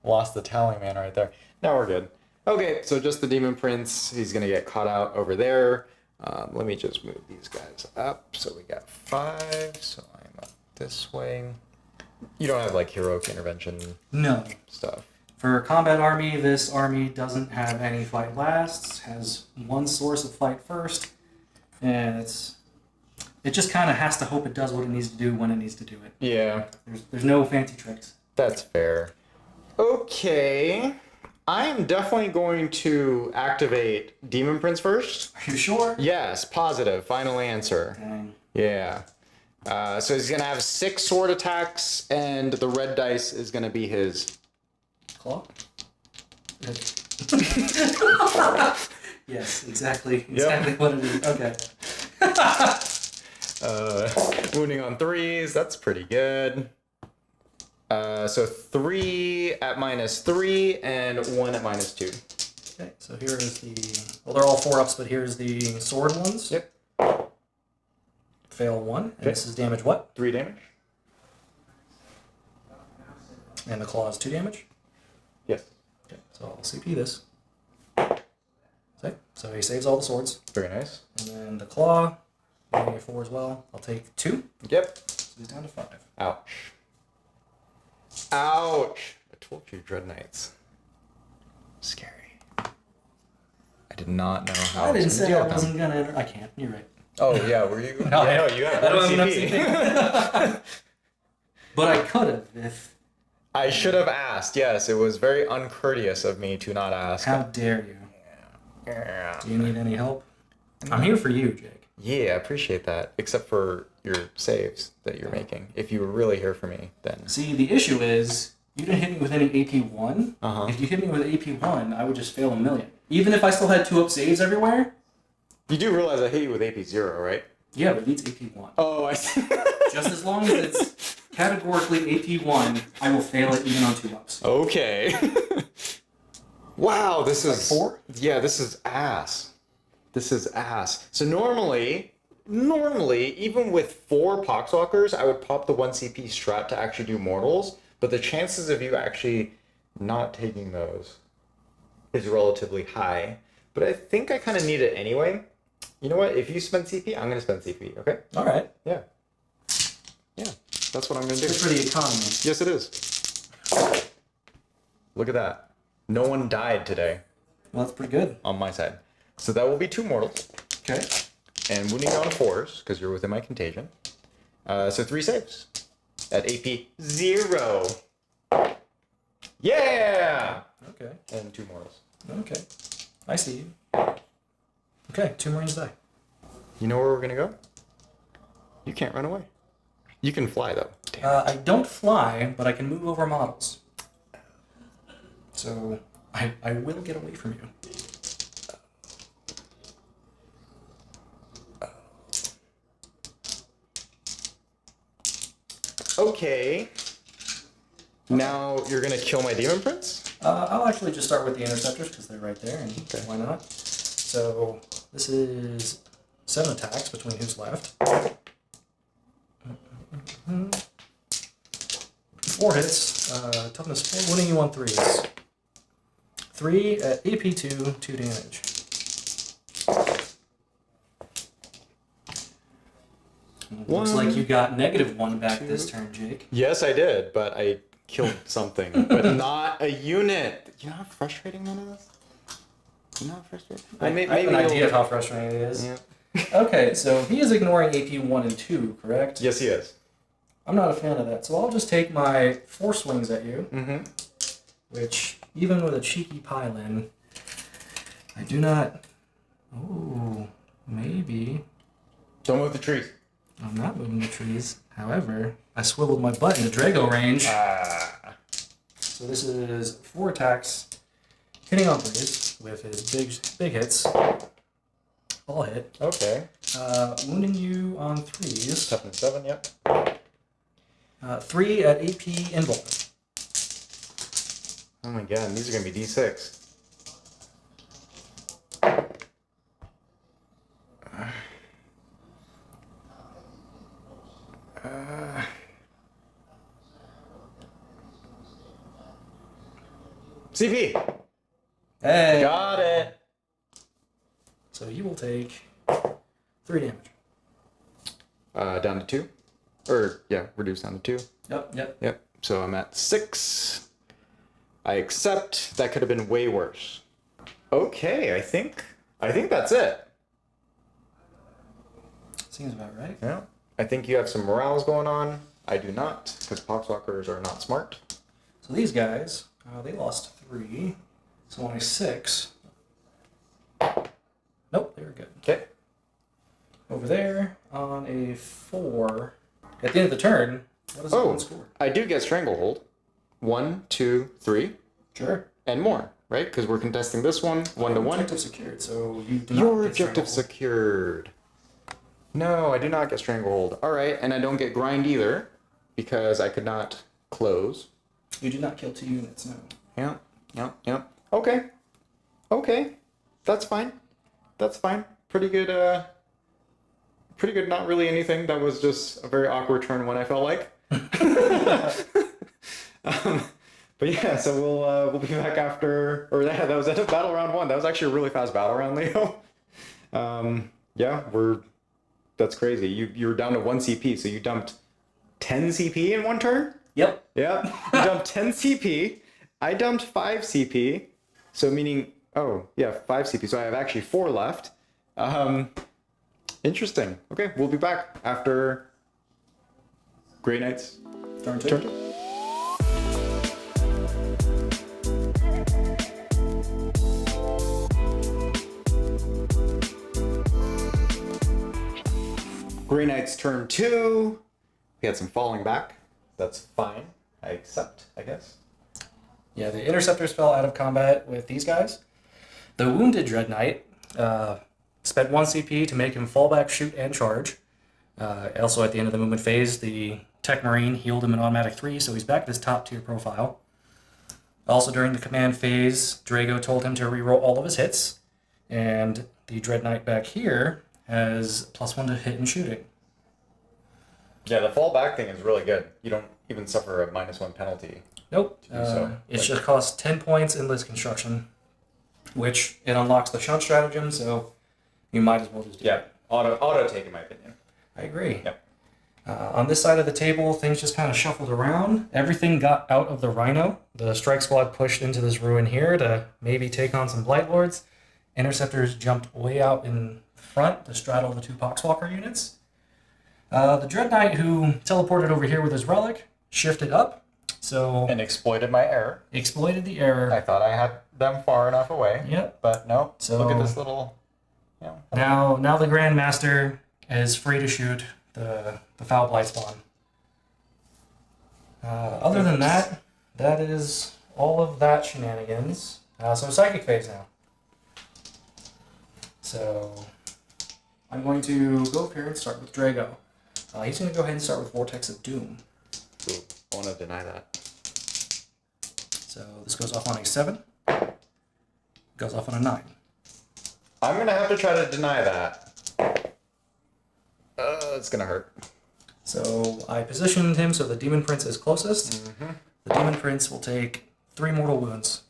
lost the tallying man right there. Now we're good. Okay, so just the Demon Prince. He's going to get caught out over there. Let me just move these guys up. So we got 5, so I'm up this way. You don't have, like, heroic intervention No. stuff. For a combat army, this army doesn't have any fight lasts, has one source of fight first, and it just kind of has to hope it does what it needs to do when it needs to do it. Yeah. There's no fancy tricks. That's fair. Okay. I am definitely going to activate Demon Prince first. Are you sure? Yes, positive. Final answer. Dang. Yeah. So he's going to have 6 sword attacks, and the red dice is going to be his... Claw? Yes, exactly what it is. Okay. Wounding on 3s, that's pretty good. So 3 at -3 and 1 at -2. Okay, so here is the... Well, they're all 4-ups, but here's the sword ones. Yep. Fail 1, and this is damage what? 3 damage? And the claw is 2 damage? Yes. Okay, so I'll CP this. Okay, so he saves all the swords. Very nice. And then the claw, getting a 4 as well. I'll take 2. Yep. So he's down to 5. Ouch. Ouch! I told you, Dread Knights. Scary. I did not know how I didn't was gonna say deal I with them. wasn't gonna enter. I can't. You're right. Oh, yeah, were you? No, yeah, you have I don't one have CP. enough CP. But I could have if... I should have asked. Yes, it was very uncourteous of me to not ask. How dare you? Yeah. Do you need any help? I'm here for you, Jake. Yeah, I appreciate that. Except for your saves that you're making. If you were really here for me, then. See, the issue is, you didn't hit me with any AP1. Uh-huh. If you hit me with AP1, I would just fail a million. Even if I still had 2-up saves everywhere. You do realize I hit you with AP0, right? Yeah, but it needs AP1. Oh, I see. Just as long as it's categorically AP1, I will fail it even on 2-ups. Okay. Wow, this is... 4? Yeah, this is ass. This is ass. So normally, even with 4 Poxwalkers, I would pop the 1 CP strat to actually do mortals, but the chances of you actually not taking those is relatively high. But I think I kind of need it anyway. You know what? If you spend CP, I'm going to spend CP, okay? All right. Yeah. Yeah, that's what I'm going to do. Good for the economy. Yes, it is. Look at that. No one died today Well, that's pretty good. on my side. So that will be 2 mortals. Okay. And wounding on 4s, because you're within my contagion. So 3 saves. At AP 0. Yeah! Okay. And 2 mortals. Okay. I see you. Okay, 2 Marines die. You know where we're going to go? You can't run away. You can fly, though. Damn. I don't fly, but I can move over models. So, I will get away from you. Okay. Now you're going to kill my Demon Prince? I'll actually just start with the Interceptors, because they're right there, and Okay. why not? So, this is 7 attacks between who's left. 4 hits, toughness 4, winning you on 3s. 3 at AP2, 2 damage. Looks like you got -1 back this turn, Jake. Yes, I did, but I killed something, but not a unit. You know how frustrating that is? You know how frustrating? I have an idea of how frustrating it is. Yeah. Okay, so he is ignoring AP1 and 2, correct? Yes, he is. I'm not a fan of that, so I'll just take my 4 swings at you, Mm-hmm. which, even with a cheeky pile-in, I do not... Oh, maybe... Don't move the trees. I'm not moving the trees. However, I swiveled my butt into Drago range. So this is 4 attacks, hitting on 3s with his big hits. All hit. Okay. Wounding you on 3s. Toughness 7, yep. 3 at AP invuln. Oh my god, and these are going to be D6. CP! Hey! Got it! So you will take 3 damage. Down to 2? Or, yeah, reduce down to 2. Yep. Yep. So I'm at 6. I accept. That could have been way worse. Okay, I think that's it. Seems about right. Yeah. I think you have some morales going on. I do not, because Poxwalkers are not smart. So these guys, they lost 3. So only 6. Nope, they were good. Okay. Over there, on a 4, at the end of the turn, what does everyone score? I do get Stranglehold. 1, 2, 3, Sure. and more, right? Because we're contesting this one, 1 to 1. Objective secured, so you do not Your get objective Stranglehold. secured. No, I do not get Stranglehold. All right, and I don't get Grind either, because I could not close. You do not kill 2 units, no. Yep. Okay. That's fine. Pretty good, not really anything. That was just a very awkward turn when I felt like. But yeah, so we'll be back after, or that was end of battle round 1. That was actually a really fast battle round, Leo. Yeah, that's crazy. You were down to 1 CP, so you dumped 10 CP in 1 turn? Yep. Yeah, you dumped 10 CP. I dumped 5 CP, so meaning, 5 CP. So I have actually 4 left. Interesting. Okay, we'll be back after Grey Knights. Turn two. Turn two. Grey Knights turn 2. We had some falling back. That's fine. I accept, I guess. Yeah, the interceptors fell out of combat with these guys. The wounded Dread Knight spent 1 CP to make him fall back, shoot, and charge. Also, at the end of the movement phase, the Tech Marine healed him an automatic 3, so he's back at his top tier profile. Also, during the command phase, Drago told him to reroll all of his hits, and the Dread Knight back here has +1 to hit and shooting. Yeah, the fallback thing is really good. You don't even suffer a -1 penalty. Nope. To do so. It just costs 10 points in list construction, which it unlocks the shunt stratagem, so you might as well just do it. Auto take in my opinion. I agree. Yep. On this side of the table, things just kind of shuffled around. Everything got out of the Rhino. The Strike Squad pushed into this ruin here to maybe take on some Blight Lords. Interceptors jumped way out in front to straddle the 2 Poxwalker units. The Dread Knight, who teleported over here with his relic, shifted up, so And exploited my error. exploited the error. I thought I had them far enough away. Yep. But no. So- Look at this little. Now the Grandmaster is free to shoot the Foul Blight Spawn. Other than that, that is all of that shenanigans. So Psychic phase now. So I'm going to go up here and start with Drago. He's going to go ahead and start with Vortex of Doom. Ooh, I want to deny that. So this goes off on a 7. Goes off on a 9. I'm going to have to try to deny that. It's going to hurt. So I positioned him so the Demon Prince is closest. The Demon Prince will take 3 mortal wounds.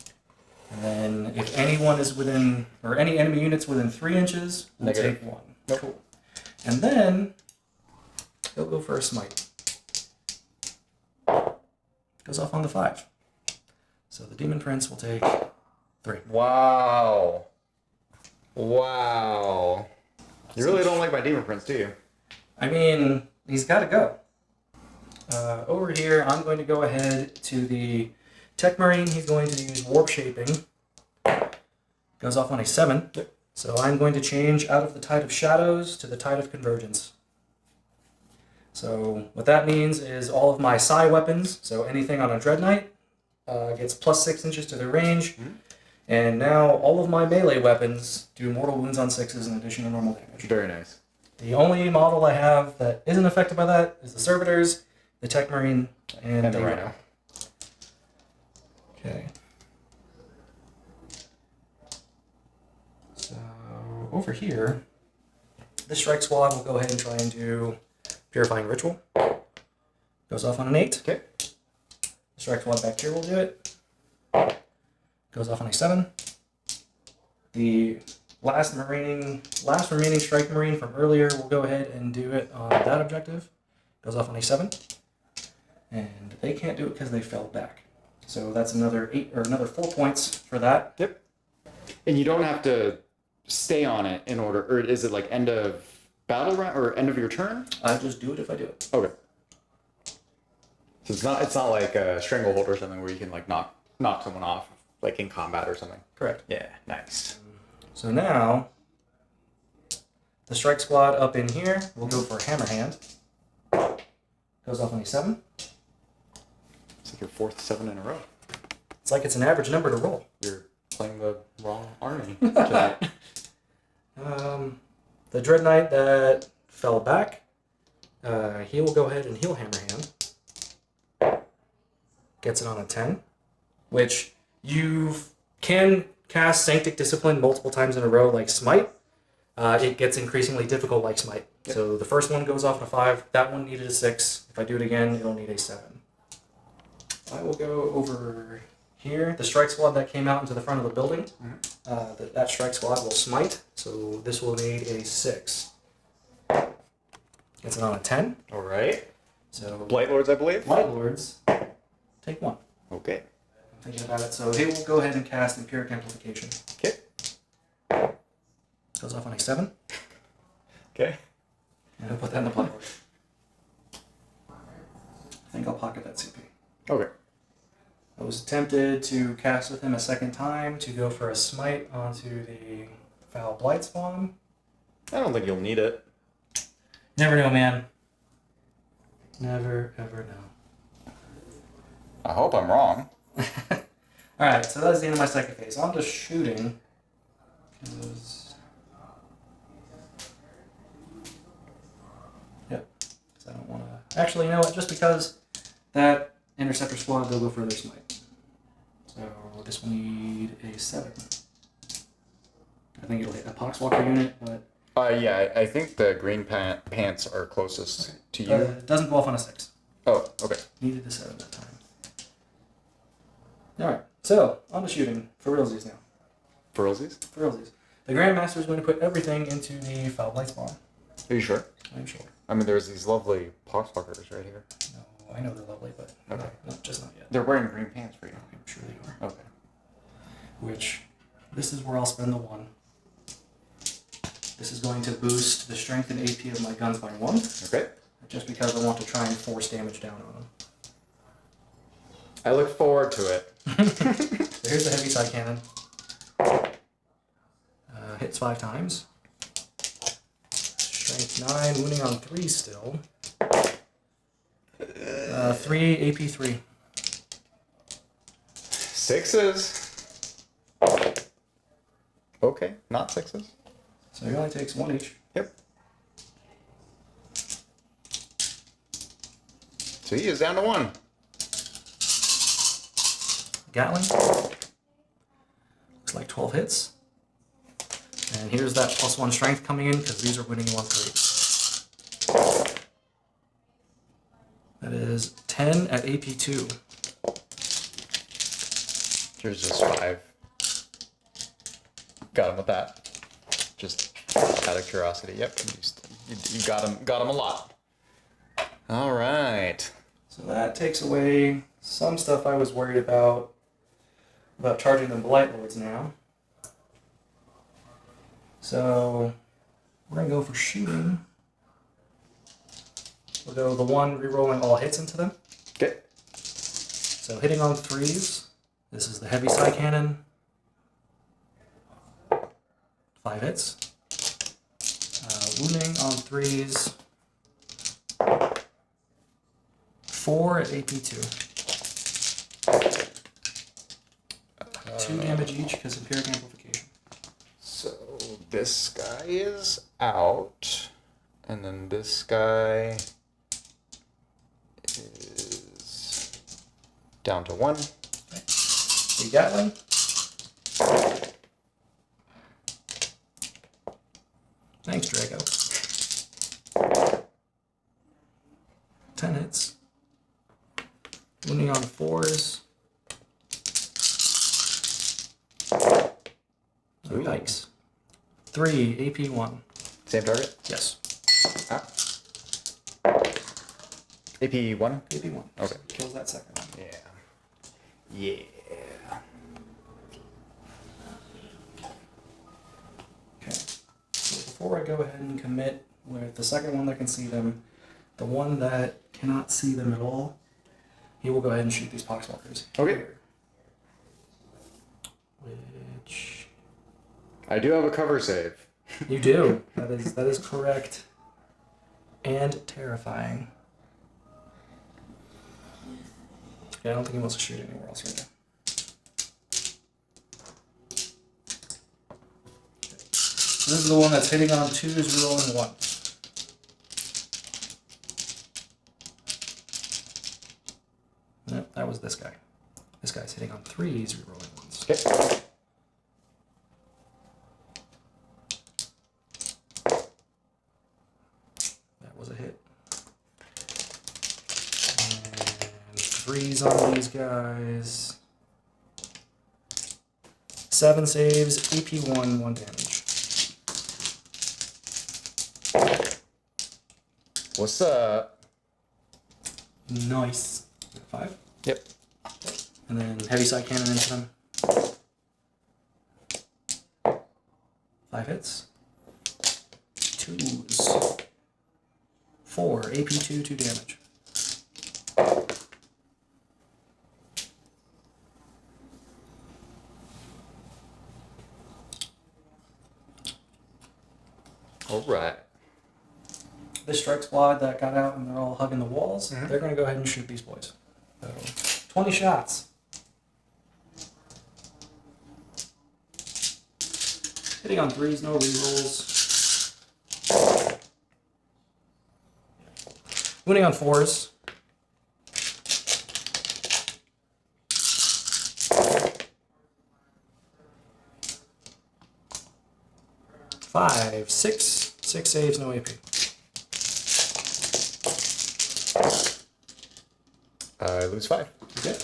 And then if anyone is within, or any enemy units within 3 inches, will Negative. take 1. Nope. Cool. And then he'll go for a smite. Goes off on the 5. So the Demon Prince will take 3. Wow. Wow. You really don't like my Demon Prince, do you? I mean, he's got to go. Over here, I'm going to go ahead to the Tech Marine. He's going to use Warp Shaping. Goes off on a 7. Yep. So I'm going to change out of the Tide of Shadows to the Tide of Convergence. So what that means is all of my Psi weapons, so anything on a Dread Knight, gets +6 inches to their range. And now all of my melee weapons do mortal wounds on 6s in addition to normal damage. Very nice. The only model I have that isn't affected by that is the Servitors, the Tech Marine, and And the Rhino. Okay. So over here, the Strike Squad will go ahead and try and do Purifying Ritual. Goes off on an 8. Okay. The Strike Squad back here will do it. Goes off on a 7. The last remaining Strike Marine from earlier will go ahead and do it on that objective. Goes off on a 7. And they can't do it because they fell back. So that's another 4 points for that. Yep. And you don't have to stay on it in order, or is it like end of battle round or end of your turn? I just do it if I do it. Okay. So it's not like a stranglehold or something where you can like knock someone off like in combat or something. Correct. Yeah, nice. So now, the Strike Squad up in here will go for Hammer Hand. Goes off on a 7. It's like your 4th 7 in a row. It's like it's an average number to roll. You're playing the wrong army. The Dread Knight that fell back, he will go ahead and heal Hammer Hand. Gets it on a 10, which you can cast Sanctic Discipline multiple times in a row like Smite. It gets increasingly difficult like Smite. Yep. So the first one goes off on a 5. That one needed a 6. If I do it again, it'll need a 7. I will go over here. The Strike Squad that came out into the front of the building, that Strike Squad will Smite. So this will need a 6. Gets it on a 10. All right. So Blight Lords, I believe. Blight Lords take 1. Okay. I'm thinking about it. So they will go ahead and cast Empiric Amplification. Okay. Goes off on a 7. Okay. And I'll put that in the pocket. I think I'll pocket that CP. Okay. I was tempted to cast with him a second time to go for a smite onto the Foul Blight Spawn. I don't think you'll need it. Never know, man. Never, ever know. I hope I'm wrong. Alright, so that's the end of my second phase. On to shooting. 'Cause... Yep. Because I don't want to... Actually, you know what? Just because that Interceptor Squad, they'll go for their smite. So this will need a 7. I think it'll hit a Poxwalker unit, but... Yeah, I think the green pants are closest to you. It doesn't go off on a 6. Oh, okay. Needed a 7 that time. Alright, so, on to shooting. For realsies now. For realsies? For realsies. The Grandmaster is going to put everything into the Foul Blight Spawn. Are you sure? I'm sure. I mean, there's these lovely poxwalkers right here. No, I know they're lovely, but Okay. just not yet. They're wearing green pants for you. I'm sure they are. Okay. Which, this is where I'll spend the 1. This is going to boost the strength and AP of my guns by 1. Okay. Just because I want to try and force damage down on them. I look forward to it. So here's the heavy side cannon. Hits 5 times. Strength 9, wounding on 3 still. 3 AP 3. 6s. Okay, not 6s. So he only takes 1 each. Yep. So he is down to 1. Gatling. Looks like 12 hits. And here's that +1 strength coming in because these are winning you on 3. That is 10 at AP 2. Here's just 5. Got him with that. Just out of curiosity. Yep, you got him a lot. All right. So that takes away some stuff I was worried about charging the Blight Lords now. So we're going to go for shooting. We'll go the 1 rerolling all hits into them. Okay. So hitting on 3s. This is the heavy side cannon. 5 hits. Wounding on 3s. 4 at AP 2. 2 damage each because Empiric Amplification. So this guy is out, and then this guy is down to 1. Okay. The Gatling. Thanks, Drago. 10 hits. Wounding on 4s. Oh, yikes. 3, AP 1. Same target? Yes. Ah. AP 1? AP 1. Okay. So kills that second one. Yeah. Yeah. Okay. So before I go ahead and commit with the second one that can see them, the one that cannot see them at all, he will go ahead and shoot these Poxwalkers. Okay. Here. Which... I do have a cover save. You do. That is correct. And terrifying. Okay, I don't think he wants to shoot anywhere else right now. Okay. This is the one that's hitting on 2s, rerolling 1. Nope, that was this guy. This guy's hitting on 3s, rerolling 1s. Okay. That was a hit. And 3s on these guys. 7 saves, AP 1, 1 damage. What's up? Nice. 5. Yep. And then heavy side cannon into them. 5 hits. 2s. 4, AP2, 2 damage. All right. This strike squad that got out and they're all hugging the walls, they're going to go ahead and shoot these boys. So, 20 shots. Hitting on 3s, no rerolls. Wounding on 4s. Five, six saves, no AP. I lose 5. Okay.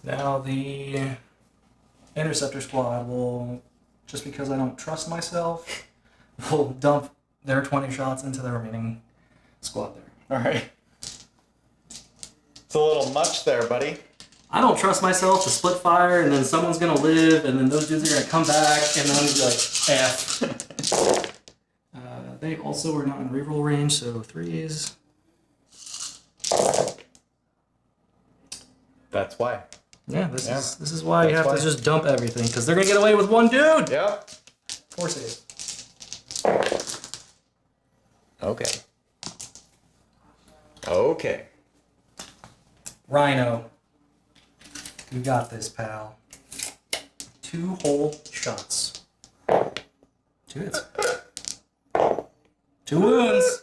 Now the interceptor squad will, just because I don't trust myself, will dump their 20 shots into the remaining squad there. All right. It's a little much there, buddy. I don't trust myself to split fire, and then someone's gonna live, and then those dudes are gonna come back, and then I'm gonna be like, F. They also are not in reroll range, so 3s. That's why. Yeah, this is why you have That's to why. just dump everything, because they're gonna get away with one dude. Yep. 4 saves. Okay. Okay. Rhino. You got this, pal. 2 whole shots. 2 hits. 2 wounds.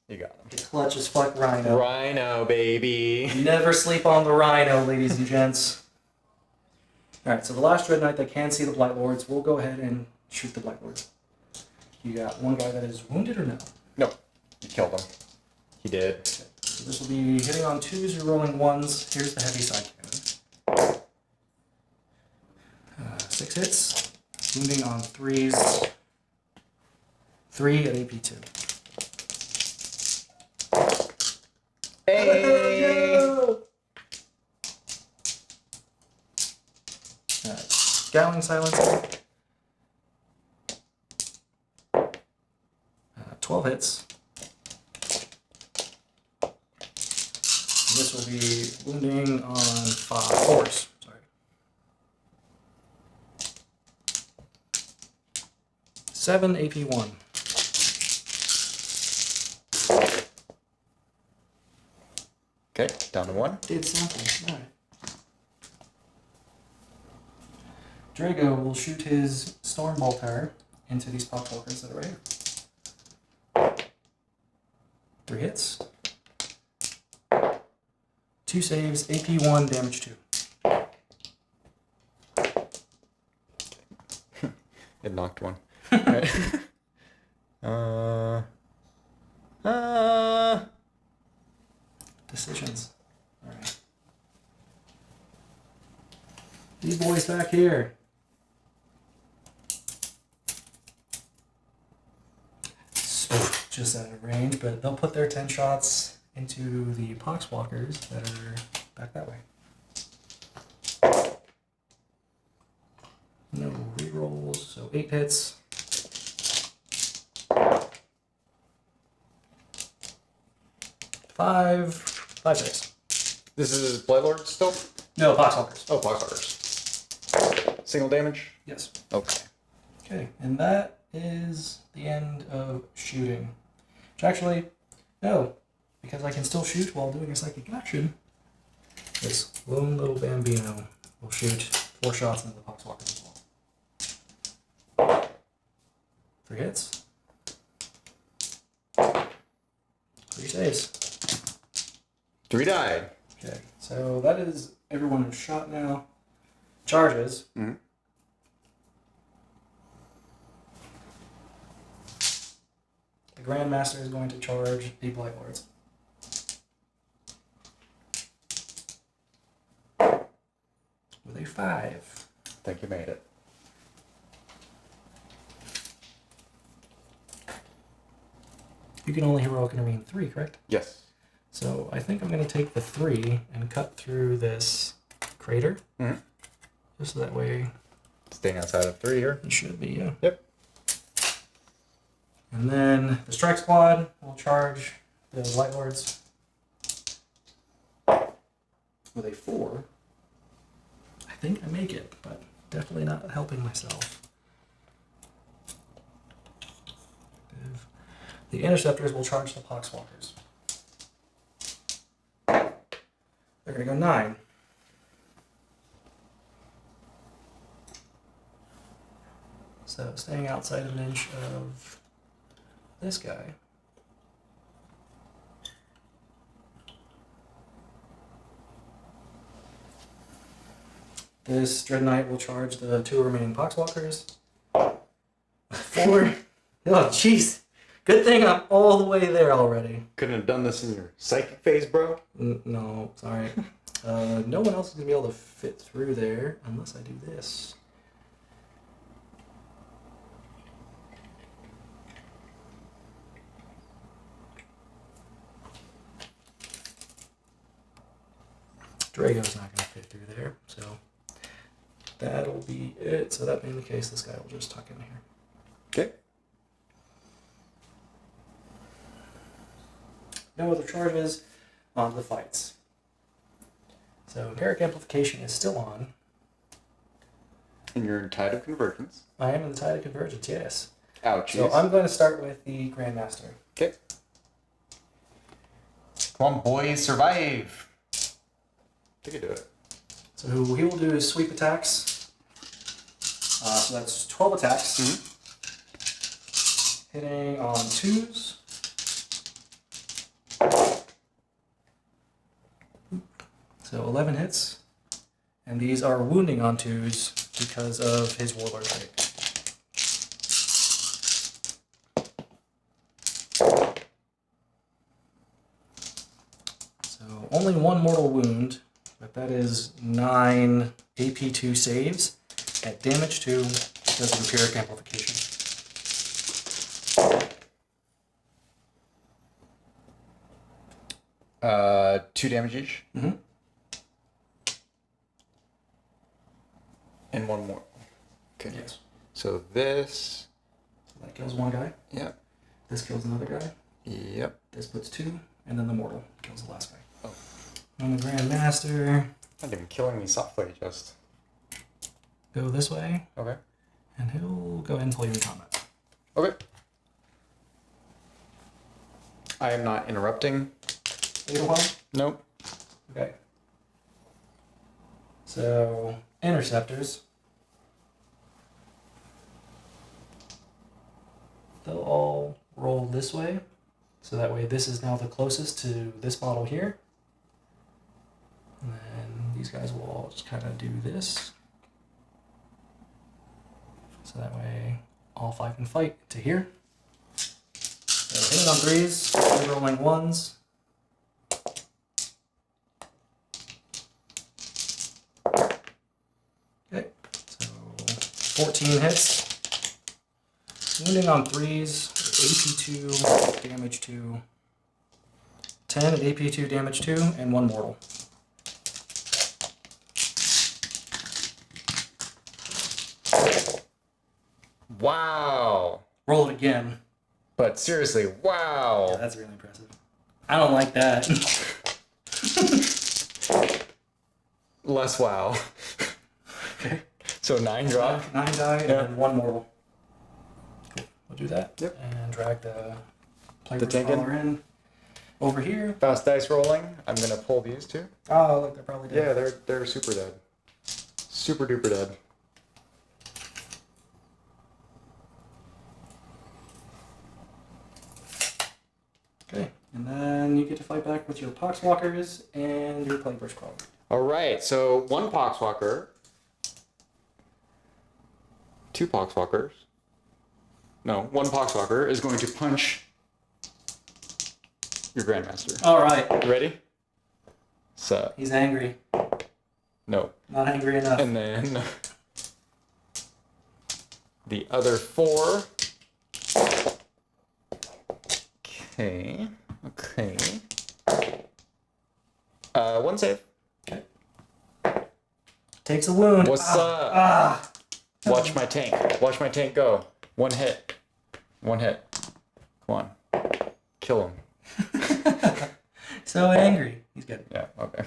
You got him. Clutch as fuck Rhino. Rhino, baby. Never sleep on the Rhino, ladies and gents. Alright, so the last Dread Knight that can see the Blight Lords, we'll go ahead and shoot the Blight Lords. You got one guy that is wounded or no? No. You killed him. He did. Okay. So this will be hitting on 2s, you're rolling 1s. Here's the heavy side cannon. 6 hits. Wounding on 3s. 3 at AP2. Hey! Gallon silencer. 12 hits. And this will be wounding on 4s. Sorry. 7 AP1. Okay, down to 1. Did something. Alright. Drago will shoot his Storm Bolter into these Poxwalkers that are right here. 3 hits. 2 saves, AP1, damage 2. It knocked 1. Alright. Decisions. Alright. These boys back here. Just out of range, but they'll put their 10 shots into the Poxwalkers that are back that way. No rerolls, so 8 hits. 5 hits. This is Blightlord still? No, Poxwalkers. Oh, Poxwalkers. Single damage? Yes. Okay. Okay, and that is the end of shooting. Which actually, no, because I can still shoot while doing a psychic action. This lone little Bambino will shoot 4 shots into the Poxwalker as well. 3 hits. 3 saves. 3 died. Okay, so that is everyone who's shot now. Charges. Mm-hmm. The Grandmaster is going to charge the Blight Lords. With a 5. I think you made it. You can only heroic intervene 3, correct? Yes. So I think I'm going to take the 3 and cut through this crater. Mm-hmm. Just so that way Staying outside of 3 here. it should be, yeah. Yep. And then the Strike Squad will charge the Light Lords with a 4. I think I make it, but definitely not helping myself. The Interceptors will charge the Poxwalkers. They're going to go 9. So staying outside an inch of this guy. This Dread Knight will charge the 2 remaining Poxwalkers. 4. Oh, jeez. Good thing I'm all the way there already. Couldn't have done this in your psychic phase, bro. No, sorry. No one else is going to be able to fit through there unless I do this. Drago's not going to fit through there, so that'll be it. So that being the case, this guy will just tuck in here. Okay. No other charges on the fights. So Empiric Amplification is still on. And you're in Tide of Convergence. I am in the Tide of Convergence, yes. Ouchies. So I'm going to start with the Grandmaster. Okay. Come on, boys, survive. You can do it. So what he will do is sweep attacks. So that's 12 attacks. Hitting on 2s. So 11 hits. And these are wounding on 2s because of his Warlord trait. So only 1 mortal wound, but that is 9 AP2 saves at damage 2 because of Empiric Amplification. Uh, 2 damage each. Mm-hmm. And 1 more. Okay. Yes. So this. That kills 1 guy. Yep. This kills another guy. Yep. This puts 2, and then the mortal kills the last guy. Oh. And the Grandmaster Not even killing me softly, just. go this way, Okay. and he'll go ahead and pull you in combat. Okay. I am not interrupting. Wait a while. Nope. Okay. So Interceptors. They'll all roll this way. So that way this is now the closest to this model here. And then these guys will all just kind of do this. So that way all 5 can fight to here. So hitting on 3s, rolling 1s. Okay, so 14 hits. Wounding on 3s, AP2, damage 2. 10 at AP2, damage 2, and 1 mortal. Wow. Roll it again. But seriously, wow. Yeah, that's really impressive. I don't like that. Less wow. Okay. So 9 drop. 9 die, and then 1 mortal. Cool. We'll do that. Yep. And drag the The tank in. Player's in. Over here. Fast dice rolling. I'm gonna pull these two. Oh, look, they're probably dead. Yeah, they're super dead. Super duper dead. Okay. And then you get to fight back with your Poxwalkers and your Plagueburst Crawler. Alright, so 1 Poxwalker. 2 Poxwalkers. No, 1 Poxwalker is going to punch your Grandmaster. All right. You ready? So, He's angry. no. Not angry enough. And then the other 4. Okay. Okay. 1 save. Okay. Takes a wound. What's up? Ah. Watch my tank. Watch my tank go. 1 hit. 1 hit. Come on. Kill him. So angry. He's good. Yeah, okay.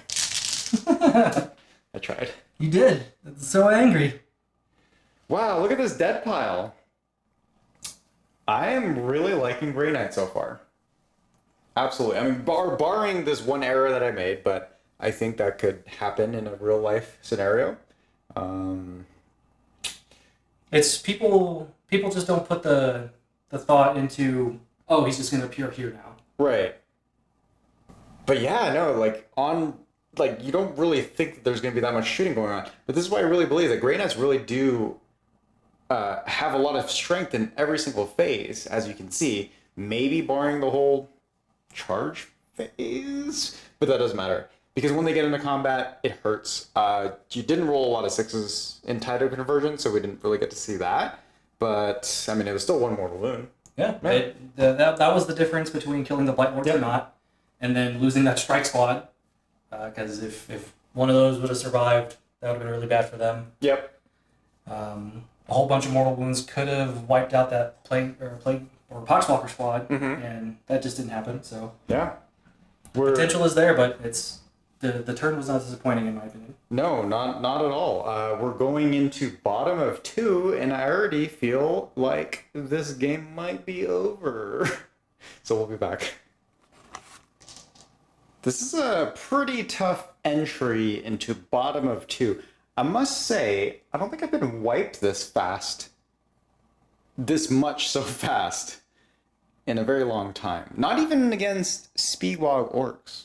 I tried. You did. It's so angry. Wow, look at this dead pile. I am really liking Grey Knight so far. Absolutely. I mean, barring this one error that I made, but I think that could happen in a real life scenario. It's people just don't put the thought into, oh, he's just going to appear here now. Right. But yeah, no, you don't really think that there's going to be that much shooting going on. But this is why I really believe that Grey Knights really do have a lot of strength in every single phase, as you can see. Maybe barring the whole charge phase, but that doesn't matter. Because when they get into combat, it hurts. You didn't roll a lot of 6s in Tidal Conversion, so we didn't really get to see that. But, I mean, it was still one mortal wound. Yeah, that was the difference between killing the Blight Lords or not, and then losing that strike squad. Because if one of those would have survived, that would have been really bad for them. Yep. A whole bunch of mortal wounds could have wiped out that plague or Poxwalker squad, and that just didn't happen. So yeah, potential is there, but it's the turn was not disappointing in my opinion. No, not at all. We're going into bottom of 2, and I already feel like this game might be over. So we'll be back. This is a pretty tough entry into bottom of 2. I must say, I don't think I've been wiped this much so fast in a very long time. Not even against Speedwog orcs,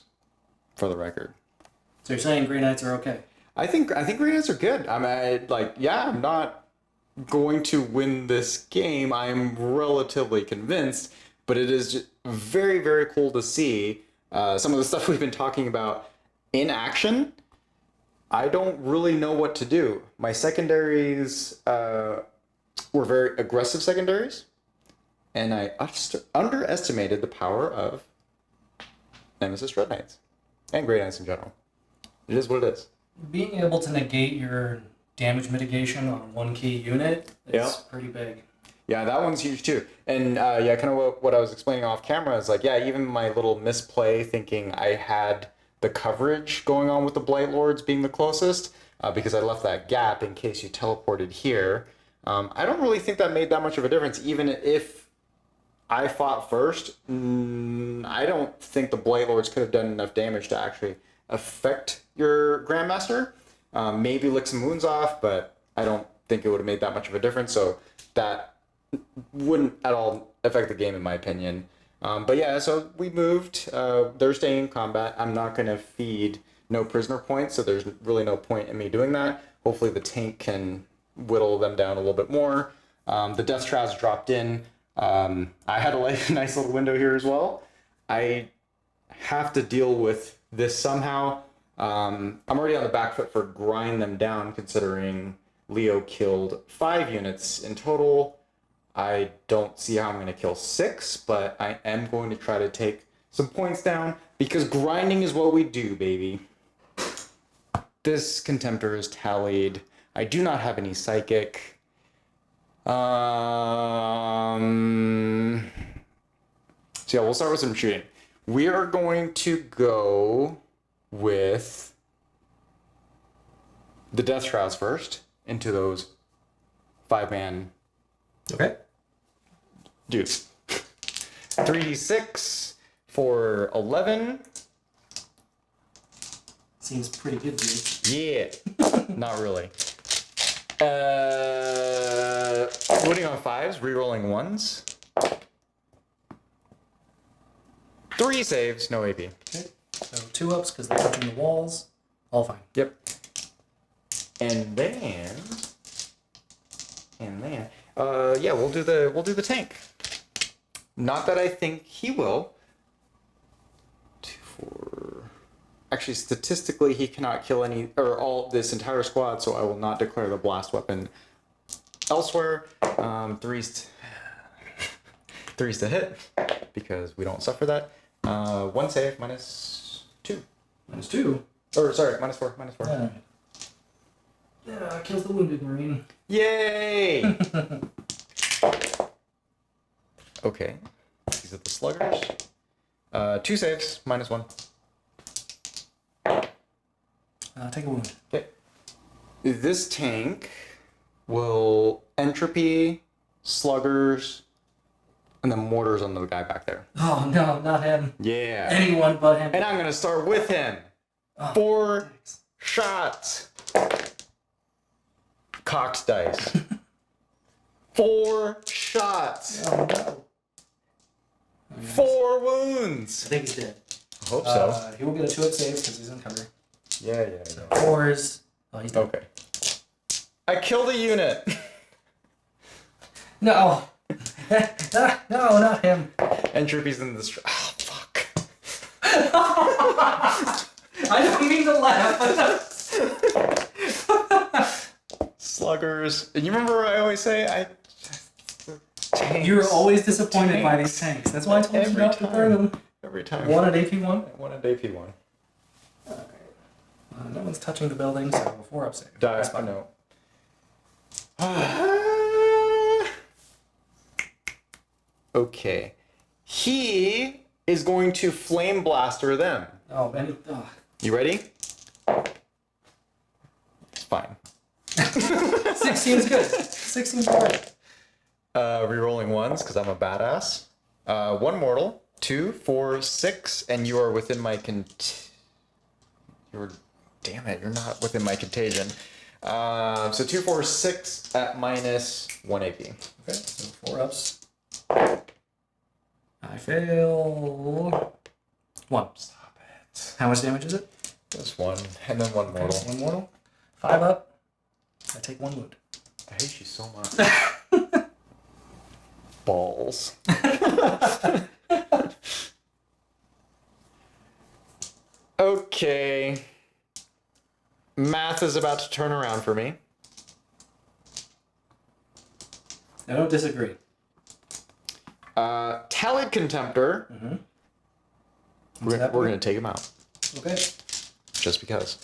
for the record. So you're saying Grey Knights are okay? I think Grey Knights are good. I'm I'm not going to win this game. I'm relatively convinced, but it is just very, very cool to see some of the stuff we've been talking about in action. I don't really know what to do. My secondaries were very aggressive secondaries, and I underestimated the power of Nemesis Dread Knights and Grey Knights in general. It is what it is. Being able to negate your damage mitigation on one key unit is pretty big. Yeah, that one's huge too. And kind of what I was explaining off camera is even my little misplay thinking I had the coverage going on with the Blight Lords being the closest, because I left that gap in case you teleported here. I don't really think that made that much of a difference, even if I fought first. I don't think the Blight Lords could have done enough damage to actually affect your Grandmaster. Maybe lick some wounds off, but I don't think it would have made that much of a difference, so that wouldn't at all affect the game in my opinion. But yeah, so we moved. They're staying in combat. I'm not going to feed no prisoner points, so there's really no point in me doing that. Hopefully the tank can whittle them down a little bit more. The Death Shrouds dropped in. I had a nice little window here as well. I have to deal with this somehow. I'm already on the back foot for grind them down, considering Leo killed 5 units in total. I don't see how I'm going to kill 6, but I am going to try to take some points down, because grinding is what we do, baby. This Contemptor is tallied. I do not have any Psychic. So yeah, we'll start with some shooting. We are going to go with the Death Shrouds first into those 5-man. Okay. Dudes. 3d6 for 11. Seems pretty good, dude. Yeah. Not really. Winning on 5s, rerolling 1s. 3 saves, no AP. Okay. So 2 ups because they're touching the walls. All fine. Yep. And then we'll do the tank. Not that I think he will. 2, 4. Actually, statistically, he cannot kill this entire squad, so I will not declare the blast weapon elsewhere. 3s to hit, because we don't suffer that. 1 save, -2. -2. Or sorry, -4. Yeah, kills the wounded Marine. Yay! Okay. He's These are the sluggers. 2 saves, -1. Take a wound. Okay. This tank will entropy, sluggers, and then mortars on the guy back there. Oh no, not him. Yeah. Anyone but him. And I'm gonna start with him. Oh, 4 thanks. shots. Cocked dice. 4 shots. Oh no. 4 wounds. I think he's dead. I hope so. He will get a 2-up save because he's in cover. Yeah. 4s. Oh, he's dead. Okay. I killed a unit. No. No, not him. Entropy's in the oh, fuck. I don't mean to laugh. Sluggers. And you remember I always say tanks. You're always disappointed by these tanks. That's why I told you Every not to burn them. Every time. 1 at AP1. 1 at AP1. No one's touching the building, so 4-up save. Die. That's fine. No. Okay. He is going to flame blaster them. Oh, and You ready? It's fine. 16 is good. 16 is good. Rerolling ones because I'm a badass. 1 mortal, 2, 4, 6, and you are within my damn it, you're not within my contagion. So 2, 4, 6 at -1 AP. Okay, so 4 ups. I fail 1. Stop it. How much damage is it? Just 1, and then 1 mortal. Okay, 1 mortal. 5 up. I take 1 wound. I hate you so much. Balls. Okay. Math is about to turn around for me. I don't disagree. Tallied Contemptor. We're going to take him out. Okay. Just because.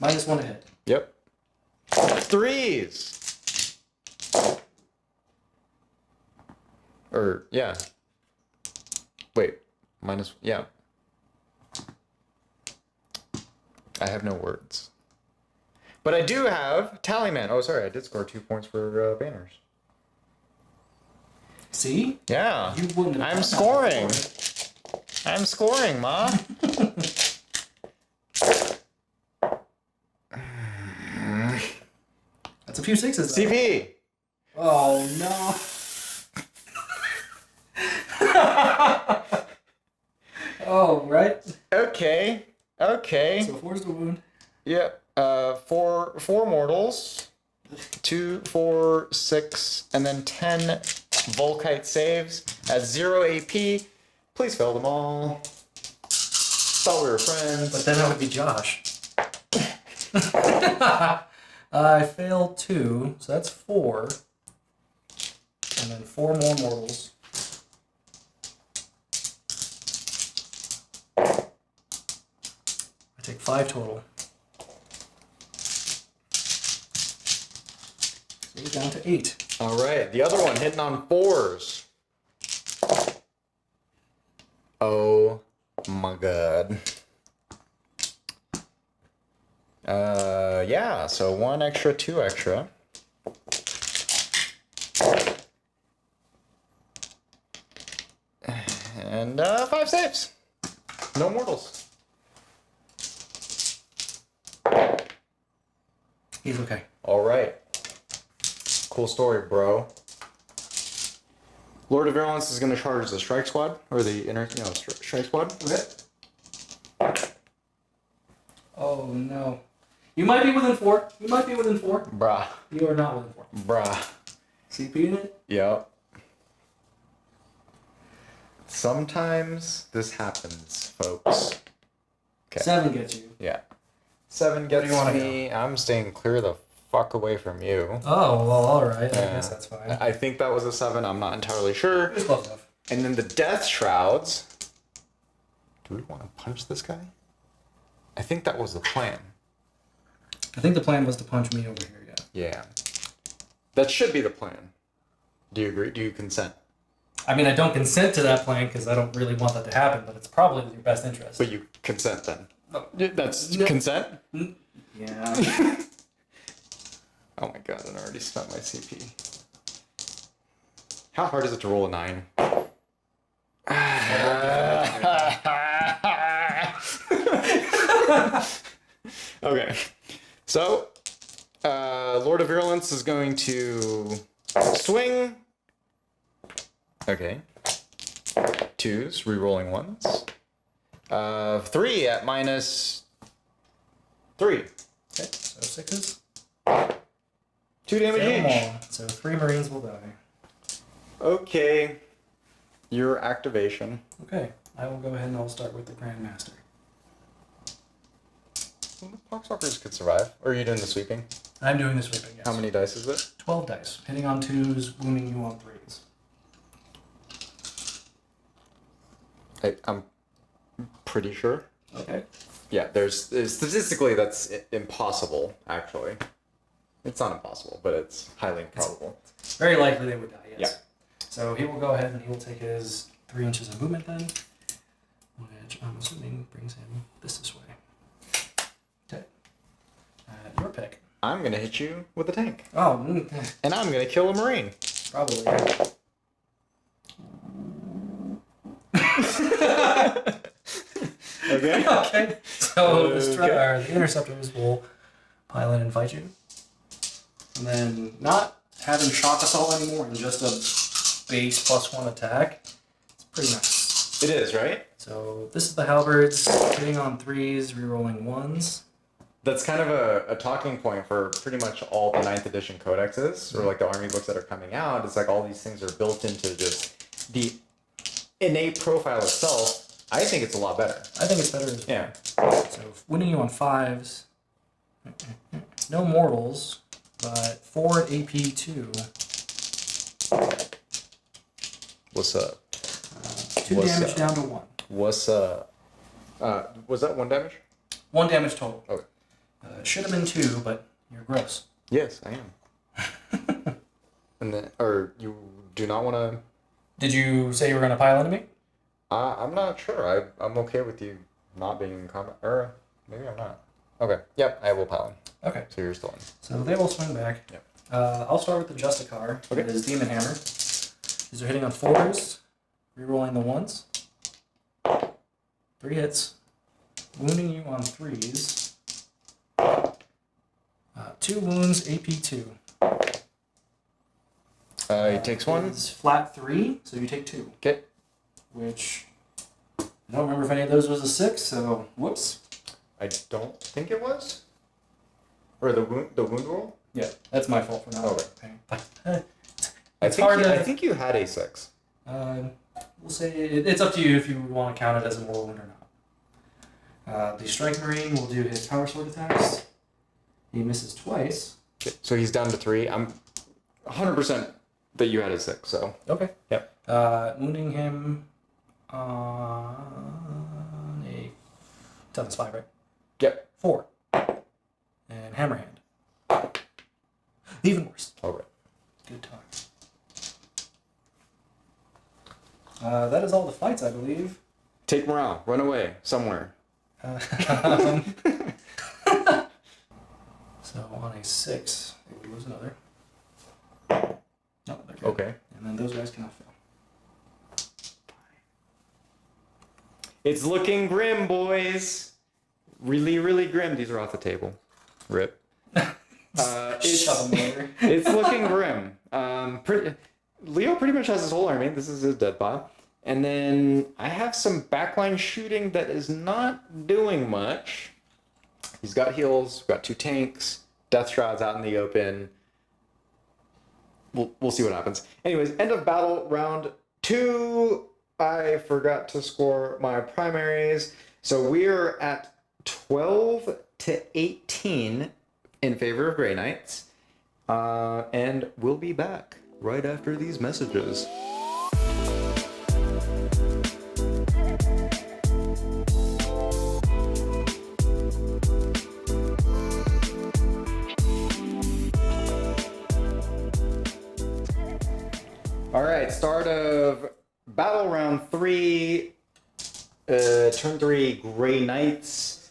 -1 to hit. Yep. 3s. Or, yeah. Wait. Yeah. I have no words. But I do have Tallyman. Oh, sorry. I did score 2 points for banners. See? Yeah. You wouldn't have I'm done that scoring. before. I'm scoring, Ma. That's a few 6s. Though. CP. Oh no. Oh, right. Okay. So 4's the wound. Yep. 4 mortals. 2, 4, 6, and then 10 Volkite saves at 0 AP. Please fail them all. Thought we were friends. But then that would be Josh. I failed 2, so that's 4. And then 4 more mortals. I take 5 total. So we're down to 8. All right, the other one hitting on 4s. Oh my god. Yeah, so 1 extra, 2 extra. And 5 saves. No mortals. He's okay. All right. Cool story, bro. Lord of Virulence is going to charge the strike squad, or the strike squad. Okay. Oh no. You might be within 4. You might be within 4. Bruh. You are not within 4. Bruh. CP in it? Yep. Sometimes this happens, folks. Okay. 7 gets you. Yeah. 7 gets do you wanna me. I'm staying clear the fuck away from you. Oh, well, alright. I guess that's fine. I think that was a 7. I'm not entirely sure. It's close enough. And then the Death Shrouds. Do we want to punch this guy? I think that was the plan. I think the plan was to punch me over here, yeah. Yeah. That should be the plan. Do you agree? Do you consent? I mean, I don't consent to that plan because I don't really want that to happen, but it's probably in your best interest. But you consent then. That's No. consent? Yeah. Oh my god, I already spent my CP. How hard is it to roll a 9? Okay. So, Lord of Virulence is going to swing. Okay. 2s, re-rolling 1s. 3 at -3. Okay, so 6s. 2 damage Fail them each. all. So 3 Marines will die. Okay. Your activation. Okay, I will go ahead and I'll start with the Grandmaster. Well, the Poxwalkers could survive. Or are you doing the sweeping? I'm doing the sweeping, yes. How many dice is it? 12 dice. Hitting on 2s, wounding you on 3s. I'm pretty sure. Okay. Yeah, statistically that's impossible, actually. It's not impossible, but it's highly improbable. Very likely they would die, yes. Yeah. So he will go ahead and he will take his 3 inches of movement then, which I'm assuming brings him this way. Okay. Your pick. I'm gonna hit you with a tank. Oh, And I'm gonna kill a Marine. probably. Okay. Okay. So Okay. the interceptors will pile in and fight you. And then not having shock assault anymore and just a base +1 attack. It's pretty nice. It is, right? So this is the halberds hitting on 3s, rerolling 1s. That's kind of a talking point for pretty much all the 9th edition codexes, or like the army books that are coming out. It's like all these things are built into just the innate profile itself. I think it's a lot better. I think it's better as well. Yeah. So winning you on 5s. No mortals, but 4 at AP 2. What's up? 2 What's damage up? down to 1. What's up? Was that 1 damage? 1 damage total. Okay. Should have been 2, but you're gross. Yes, I am. And then, or you do not want to? Did you say you were going to pile into me? I'm not sure. I'm okay with you not being in combat. Or maybe I'm not. Okay. Yep, I will pile in. Okay. So you're still in. So they will swing back. Yep. I'll start with the Justicar. Okay. His Demon Hammer. These are hitting on 4s, rerolling the 1s. 3 hits. Wounding you on 3s. 2 wounds, AP 2. He takes 1. It's flat 3, so you take 2. Okay. Which, I don't remember if any of those was a 6, so whoops. I don't think it was. Or the wound roll. Yeah, that's my fault for not. Okay. But, I think you had a 6. we'll say it's up to you if you want to count it as a mortal wound or not. The Strike Marine will do his power sword attacks. He misses twice. Okay. So he's down to 3. I'm 100% that you had a 6. So. Okay. Yep. Wounding him on a... Toughness 5, right? Yep. 4. And Hammerhand. Even worse. All right. Good time. That is all the fights, I believe. Take morale. Run away somewhere. So on a 6, they would lose another. No, they're good. Okay. And then those guys cannot fail. It's looking grim, boys. Really, really grim. These are off the table. Rip. Shove them over. It's looking grim. Leo pretty much has his whole army. This is his dead pile. And then I have some backline shooting that is not doing much. He's got heals, got 2 tanks, Death Shrouds out in the open. We'll see what happens. Anyways, end of battle, round 2. I forgot to score my primaries. So we're at 12-18 in favor of Grey Knights. And we'll be back right after these messages. All right, start of battle round 3, turn 3, Grey Knights.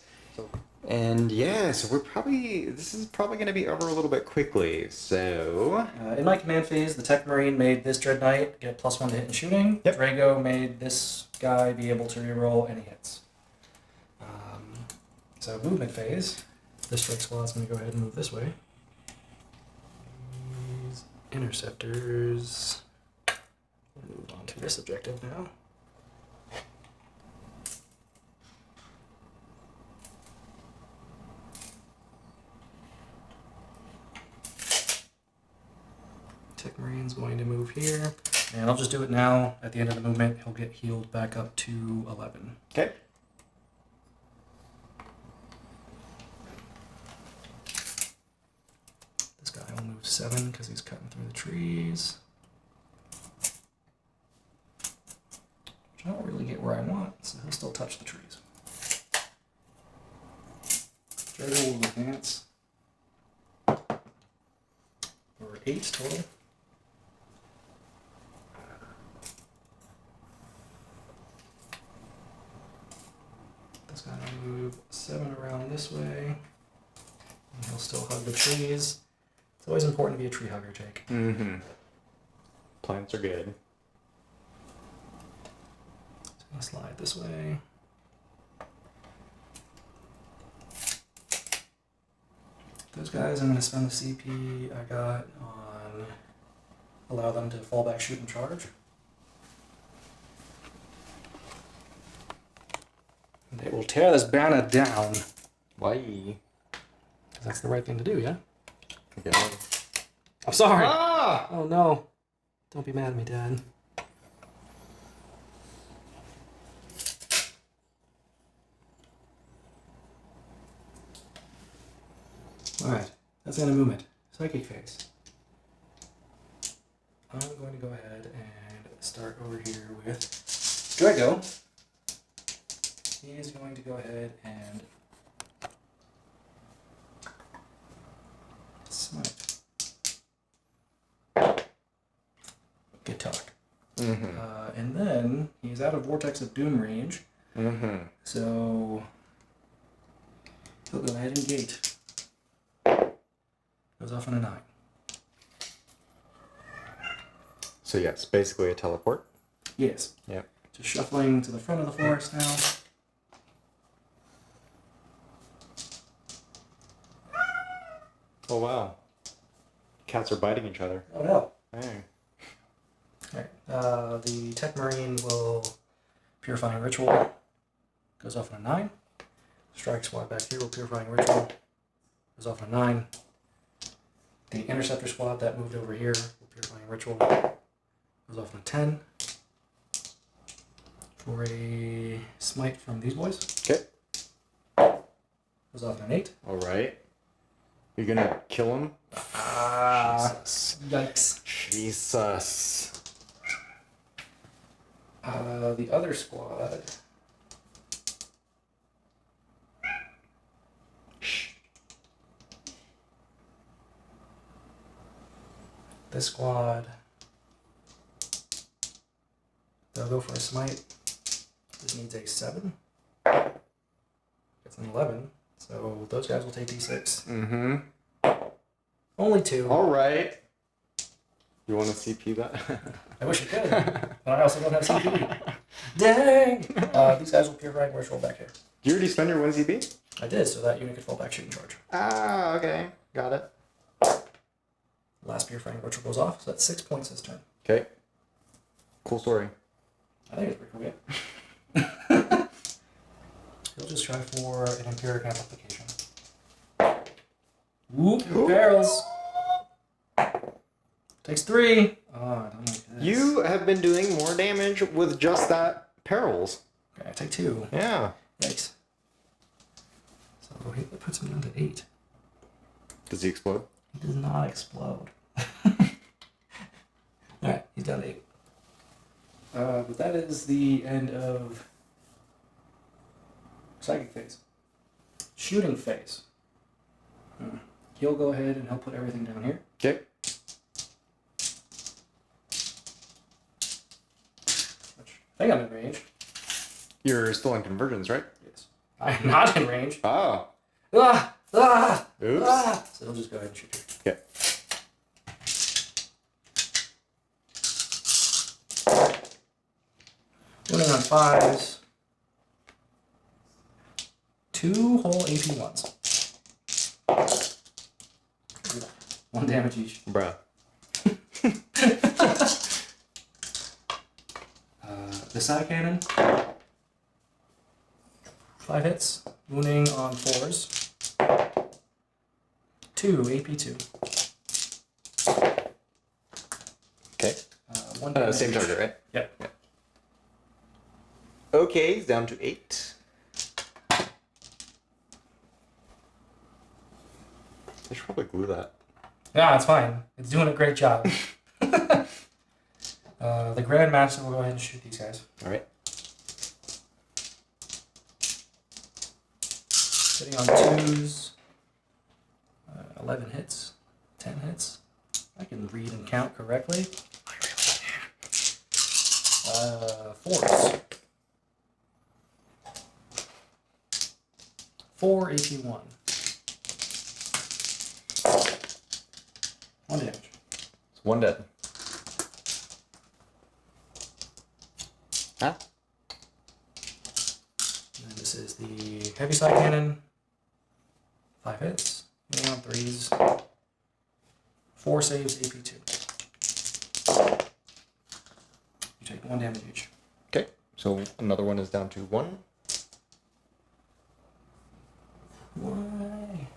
And yeah, so this is probably going to be over a little bit quickly, so... In my command phase, the Tech Marine made this Dread Knight get +1 to hit and shooting. Yep. Drago made this guy be able to reroll any hits. So movement phase, this strike squad's going to go ahead and move this way. These interceptors. We'll move on to this objective now. Tech Marine's going to move here, and I'll just do it now. At the end of the movement, he'll get healed back up to 11. Okay. This guy will move 7 because he's cutting through the trees. Which I don't really get where I want, so he'll still touch the trees. Drago will advance for 8 total. This guy will move 7 around this way. And he'll still hug the trees. It's always important to be a tree hugger, Jake. Mm-hmm. Plants are good. So I'm going to slide this way. Those guys, I'm going to spend the CP I got on allow them to fall back, shoot, and charge. And they will tear this banner down. Why? Because that's the right thing to do, yeah? Okay. I'm sorry. Ah! Oh no. Don't be mad at me, Dad. Alright, that's end of movement. Psychic phase. I'm going to go ahead and start over here with Drago. He's going to go ahead and smite. Good talk. Mm-hmm. And then he's out of Vortex of Doom range, Mm-hmm. so he'll go ahead and gate. Goes off on a 9. So yes, basically a teleport. Yes. Yep. Just shuffling to the front of the forest now. Oh wow. Cats are biting each other. Oh no. Dang. Alright. The Tech Marine will Purifying Ritual. Goes off on a 9. Strike Squad back here will Purifying Ritual. Goes off on a 9. The Interceptor Squad that moved over here will Purifying Ritual. Goes off on a 10. For a smite from these boys. Okay. Goes off on an 8. All right. You're gonna kill him? Jesus. Yikes. Jesus. The other squad. This squad. They'll go for a smite. This needs a 7. It's an 11. So those guys will take d6. Mm-hmm. Only 2. All right. You want to CP that? I wish I could, but I also don't have CP. Dang! These guys will Purifying Ritual back here. Did you already spend your 1 CP? I did, so that unit could fall back, shoot, and charge. Ah, okay. Got it. Last Purifying Ritual goes off, so that's 6 points this turn. Okay. Cool story. I think it's pretty cool. He'll just try for an Empiric Amplification. Whoop, barrels. Takes 3. Oh, I don't like this. You have been doing more damage with just that perils. Okay, I take 2. Yeah. Yikes. So he puts him down to 8. Does he explode? He does not explode. Alright, he's down to 8. But that is the end of Psychic phase. Shooting phase. He'll go ahead and he'll put everything down here. Okay. think I'm in range. You're still in conversions, right? Yes. I am not in range. Oh. Ah! Ah! Oops. Ah! So I'll just go ahead and shoot you. Okay. Winning on 5s. 2 whole AP 1s. 1 damage each. Bruh. The side cannon. 5 hits. Wounding on 4s. 2 AP 2. Okay. 1 damage. Same each. target, right? Yep. Okay, he's down to 8. I should probably glue that. Yeah, it's fine. It's doing a great job. The Grandmaster will go ahead and shoot these guys. All right. Sitting on 2s. 11 hits. 10 hits. I can read and count correctly. 4s. 4 AP 1. 1 damage. It's 1 dead. Huh? And this is the heavy side cannon. 5 hits. Hitting on 3s. 4 saves, AP 2. You take 1 damage each. Okay, so another one is down to 1. Why?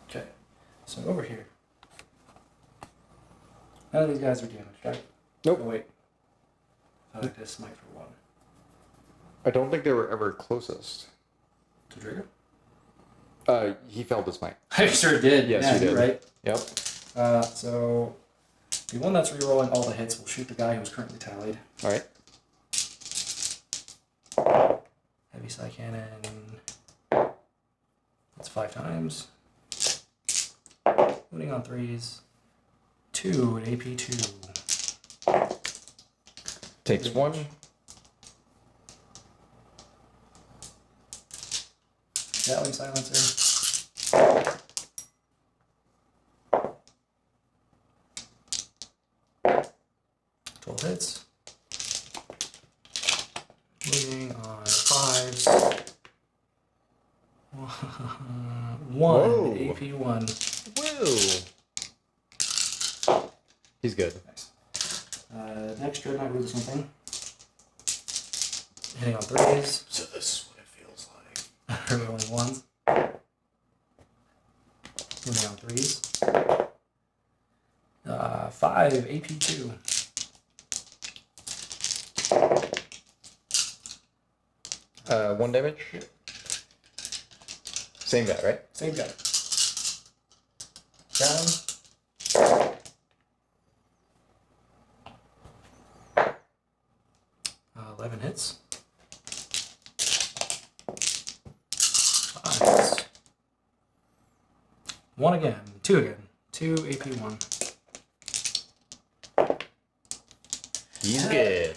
Okay, so over here. None of these guys are damaged, right? Nope. Oh, wait. I like to smite for 1. I don't think they were ever closest. To trigger? He failed his smite. I sure did. Yes, yeah, you did. You're right. Yep. So the one that's rerolling all the hits will shoot the guy who's currently tallied. All right. Heavy side cannon. That's 5 times. Winning on 3s. 2 at AP 2. Takes 1. Gatling silencer. 12 hits. Moving on 5s. 1 Whoa. AP 1. Woo! He's good. Nice. Next Dreadnought will do the same thing. Hitting on 3s. So this is what it feels like. Rolling 1s. Moving on 3s. 5 AP 2. One damage. Same guy, right? Same guy. Down. Uh, 11 hits. 5s. 1 again. 2 again. 2 AP 1. He's good.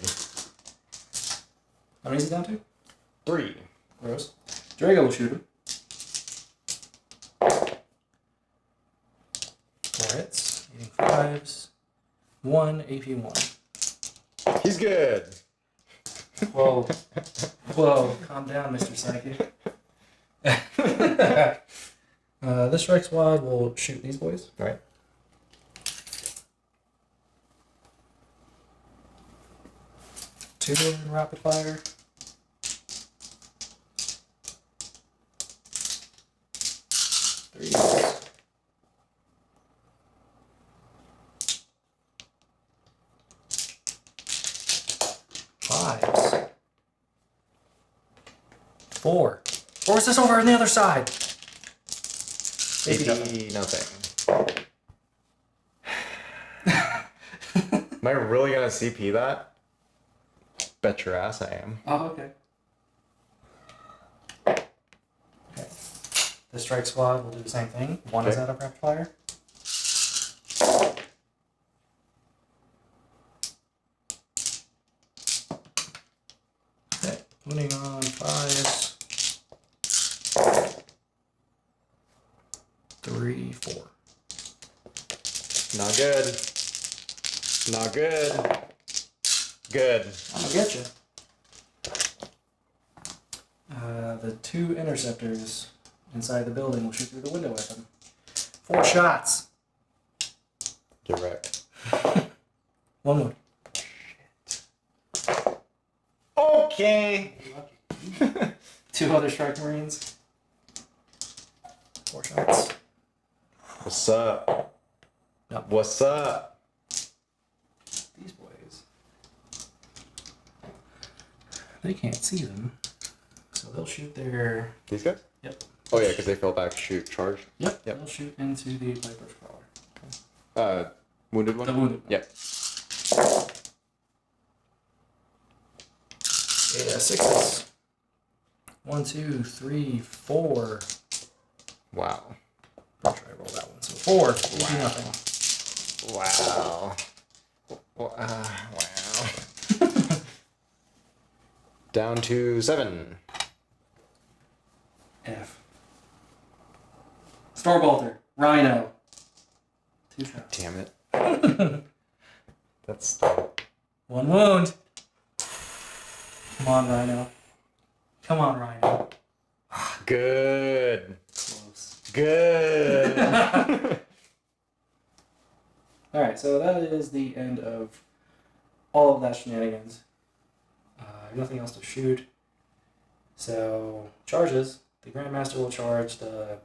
How many is he down to? 3. Gross. Drago will shoot him. 4 hits. Eating 5s. 1 AP 1. He's good. Whoa. Whoa. Calm down, Mr. Psychic. This strike squad will shoot these boys. All right. Two in rapid fire. Three. Fives. 4. Or is this over on the other side? Maybe AP nothing. Am I really gonna CP that? Bet your ass I am. Oh, okay. Okay. The strike squad will do the same thing. One is Okay. out of rapid fire. Winning on 5s. 3, 4. Not good. Not good. Good. I'll get you. The 2 interceptors inside the building will shoot through the window with them. 4 shots. Get wrecked. 1 wound. Okay. 2 other strike marines. 4 shots. What's up? Yep. What's up? These boys. They can't see them. So they'll shoot their... These guys? Yep. Oh yeah, because they fell back. Shoot, charge. Yep. Yep. They'll shoot into the Viper's Crawler. Wounded one. The wounded one. Yep. Yeah, 6s. 1, 2, 3, 4. Wow. Pretty sure I rolled that one. So 4. Wow. Nothing. Wow. Wow. Down to 7. F. Stormbolter. Rhino. 2 shots. Damn it. That's 1 wound. Come on, Rhino. Come on, Rhino. good. Close. Good. Alright, so that is the end of all of that shenanigans. I have nothing else to shoot. So, charges. The Grandmaster will charge the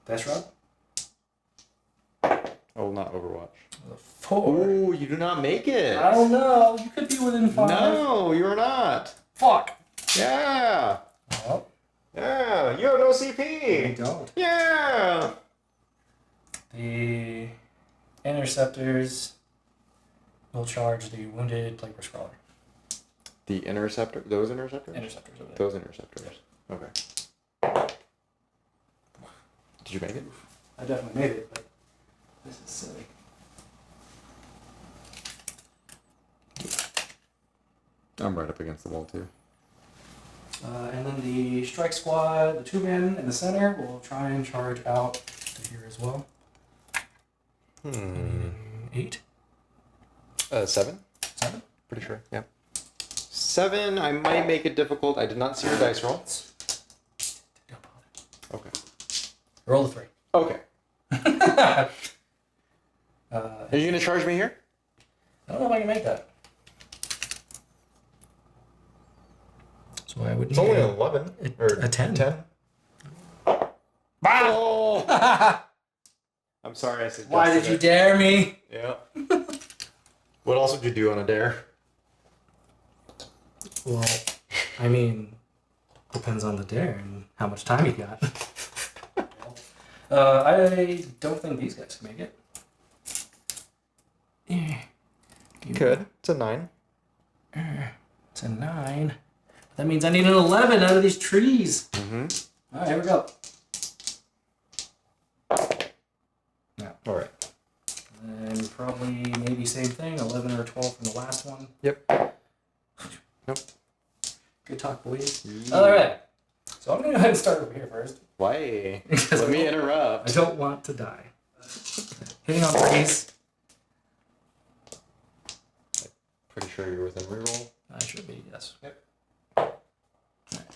Best Rod. Oh, not Overwatch. The 4. Ooh, you do not make it. I don't know. You could be within 5. No, you're not. Fuck. Yeah. Oh, Yeah. You have no I CP. don't. Yeah. The Interceptors will charge the Wounded Plague Crawler. The interceptor. Those interceptors. Interceptors over there. Those interceptors. Okay. Did you make it? I definitely made it, but this is silly. I'm right up against the wall too. And then the Strike Squad, the 2-man in the center, will try and charge out to here as well. 8. 7. 7. Pretty sure. Yeah. 7. I might make it difficult. I did not see your dice roll. Don't bother. Okay. Roll a 3. Okay. I Are you gonna charge me here? don't know if I can make that. So I would It's need only 11 or a 10. 10. Oh! I'm sorry I suggested Why did you it. dare me? Yeah. What else would you do on a dare? Well, I mean, depends on the dare and how much time you got. I don't think these guys can make it. Could. It's a 9. It's a 9. That means I need an 11 out of these trees. Mm-hmm. All right, here we go. No. All right. And probably maybe same thing, 11 or 12 from the last one. Yep. Nope. Good talk, boys. Yeah. All right. So I'm going to go ahead and start over here first. Why? Because Let me I interrupt. don't want to die. Hitting on 3s. Pretty sure you're within reroll. I should be, yes. Yep. Alright,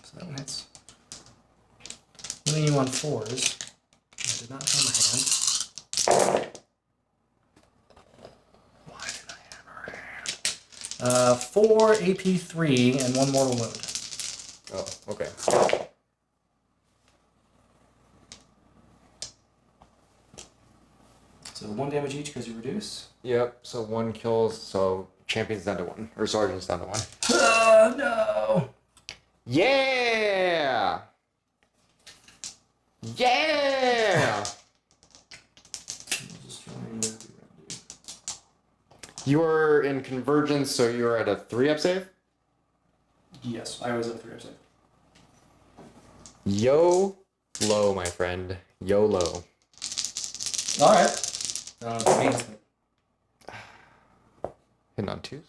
so that one hits. Winning you on 4s. I did not hammer hand. Why did I hammer hand? 4 AP3 and 1 mortal wound. Oh, okay. So 1 damage each because you reduce. Yep, so 1 kills, so champion's down to 1. Or sergeant's down to 1. No! Yeah! Yeah! Just trying to be around you. You are in convergence, so you are at a 3-up save? Yes, I was at a 3 save. Yo low, my friend. YOLO. Alright. Means Hitting on 2s?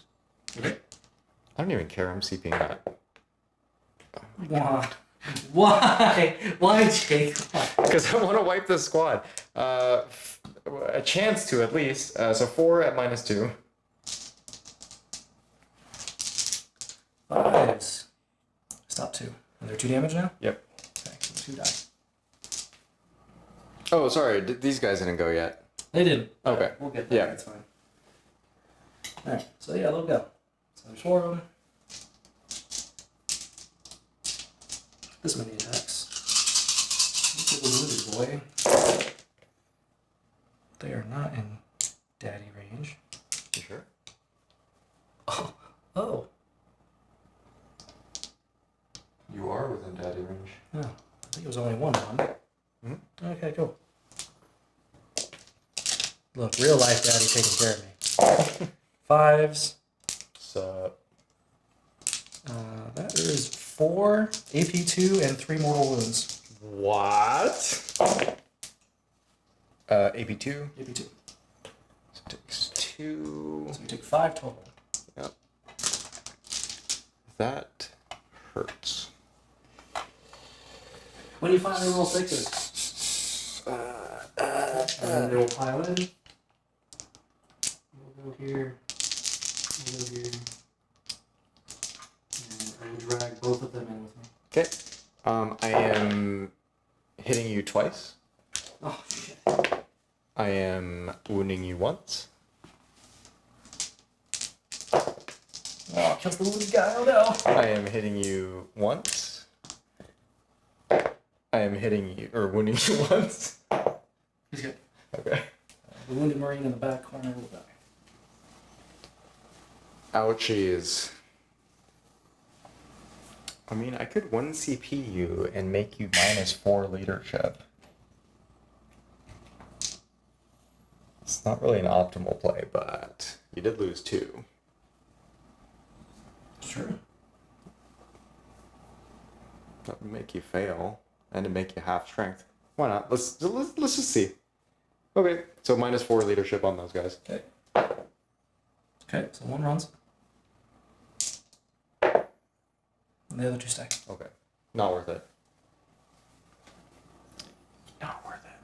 okay. I don't even care, I'm CPing that. Why? Why? Why, Jake? Because I want to wipe this squad. A chance to, at least. So 4 at -2. 5s. Stop 2. Are there 2 damage now? Yep. Okay, so 2 die. Oh, sorry. These guys didn't go yet. They didn't. Okay. We'll get there. Yeah. That's fine. Alright, so yeah, they'll go. So there's 4 of them. This many attacks. Look at the wounded boy. They are not in daddy range. You sure? Oh. Oh. You are within daddy range. Oh. I think it was only one. Mm-hmm. Okay, cool. Look, real life daddy taking care of me. 5s. So That is 4 AP2 and 3 mortal wounds. what? AP2. AP2. So it takes 2. So you take 5 total. Yep. That hurts. When you finally roll 6s, and they'll pile in. We'll go here. We'll go here. And I will drag both of them in with me. Okay. I am hitting you twice. Oh, shit. I am wounding you once. Oh, kills the wounded guy. Oh, no. I am hitting you once. I am hitting you, or wounding you once. He's good. Okay. The wounded marine in the back corner will die. Ouchies. I mean, I could 1 CP you and make you -4 leadership. It's not really an optimal play, but you did lose 2. Sure. That would make you fail, and to make you half strength. Why not? Let's just see. Okay, so -4 leadership on those guys. Okay. Okay, so 1 runs. And the other 2 stack. Okay, not worth it. Not worth it.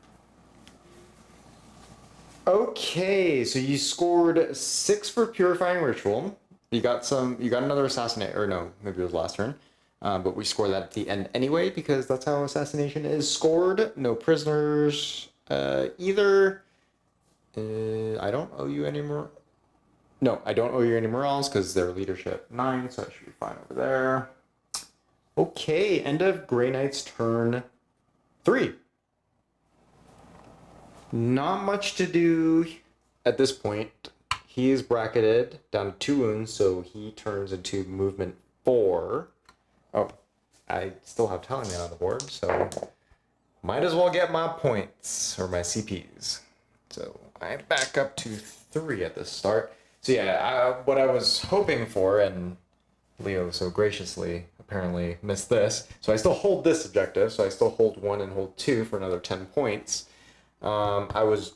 Okay, so you scored 6 for Purifying Ritual. You got another Assassinate, or no, maybe it was last turn. But we score that at the end anyway, because that's how Assassination is scored. No prisoners either. I don't owe you any more. No, I don't owe you any morals, because they're leadership 9, so I should be fine over there. Okay, end of Grey Knight's turn 3. Not much to do at this point. He is bracketed down to 2 wounds, so he turns into movement 4. Oh, I still have Talon Man on the board, so might as well get my points, or my CPs. So I'm back up to 3 at the start. So yeah, what I was hoping for, and Leo so graciously apparently missed this, so I still hold this objective, so I still hold 1 and hold 2 for another 10 points. I was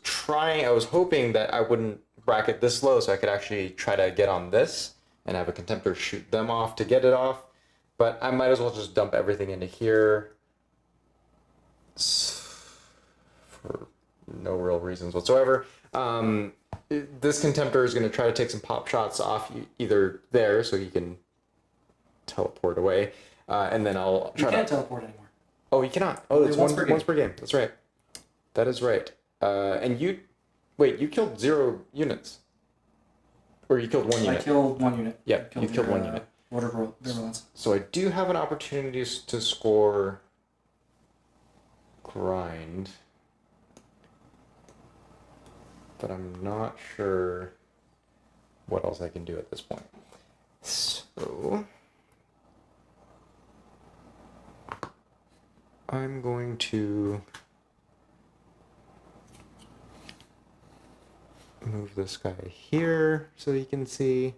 hoping that I wouldn't bracket this low, so I could actually try to get on this and have a Contemptor shoot them off to get it off, but I might as well just dump everything into here for no real reasons whatsoever. This Contemptor is going to try to take some pop shots off either there, so he can teleport away, and then I'll try You can't teleport anymore. Oh, you cannot. Oh, it's once per game. once per game. That's right. That is right. And you killed 0 units, or you killed 1 unit. I killed 1 unit. Yeah, you killed 1 unit. Water virulence. So I do have an opportunity to score grind, but I'm not sure what else I can do at this point. So I'm going to move this guy here so he can see,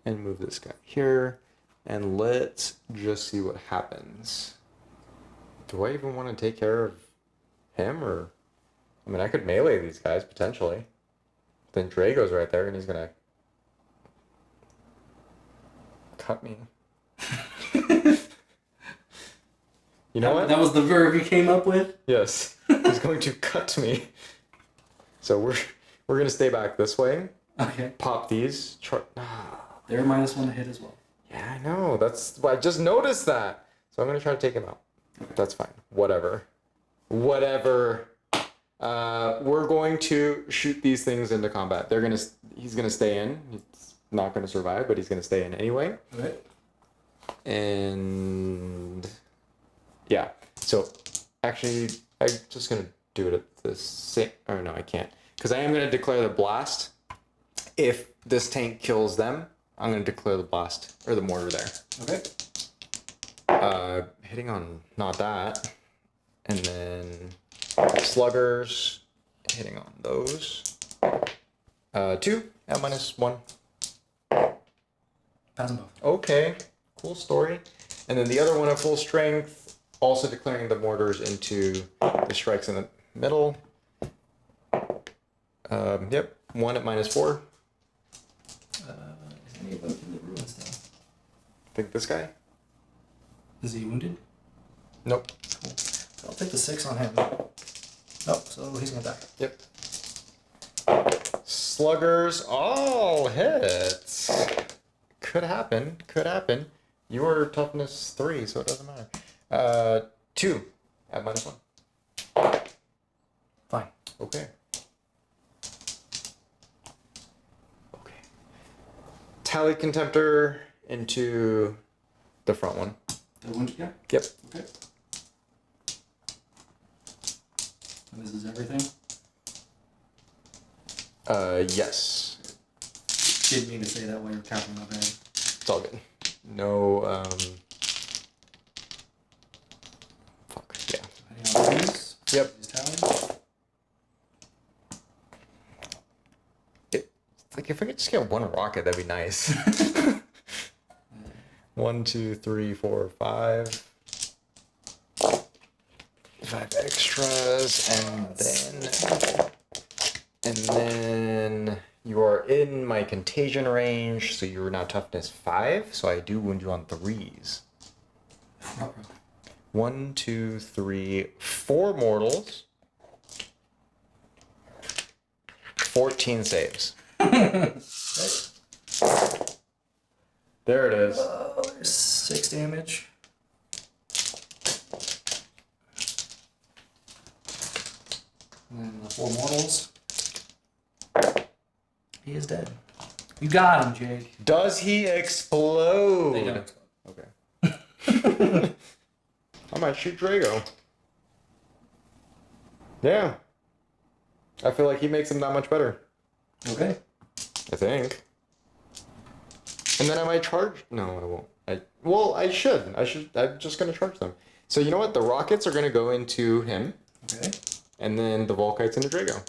and move this guy here, and let's just see what happens. Do I even want to take care of him, or I mean, I could melee these guys potentially. Then Drago's right there, and he's gonna cut me. You know what? That was the verb you came up with? Yes. He's going to cut me. So we're going to stay back this way. Okay. Pop these. They're -1 to hit as well. Yeah, I know. I just noticed that. So I'm going to try to take him out. Okay. That's fine. Whatever. We're going to shoot these things into combat. He's going to stay in. He's not going to survive, but he's going to stay in anyway. Okay. And yeah. So actually, I'm just going to do it at the same... Or no, I can't. Because I am going to declare the blast. If this tank kills them, I'm going to declare the blast, or the mortar there. Okay. Hitting on not that. And then sluggers, hitting on those. 2 at -1. Pass them both. Okay, cool story. And then the other one at full strength, also declaring the mortars into the strikes in the middle. Yep, 1 at -4. Is any of them in the ruins though? I think this guy? Is he wounded? Nope. Cool. So I'll take the 6 on him. Nope, so he's gonna die. Yep. Sluggers, all hits. Could happen. You are toughness 3, so it doesn't matter. 2 at -1. Fine. Okay. Tally Contemptor into the front one. The wounded guy? Yep. Okay. And this is everything? Yes. Didn't mean to say that while you're counting my bad. It's all good. No, fuck, yeah. Any on these? Yep. These tally? Like, if I could just get 1 rocket, that'd be nice. 1, 2, 3, 4, 5. 5 extras, and then you are in my contagion range, so you're now toughness 5, so I do wound you on 3s. 1, 2, 3, 4 mortals. 14 saves. Okay. There it is. There's 6 damage. And then the 4 mortals. He is dead. You got him, Jake. Does he explode? They don't explode. Okay. I might shoot Drago. Yeah. I feel like he makes him that much better. Okay. I think. And then I might charge. No, I won't. I should. I'm just gonna charge them. So you know what? The rockets are gonna go into him. Okay. And then the Volkites into Drago.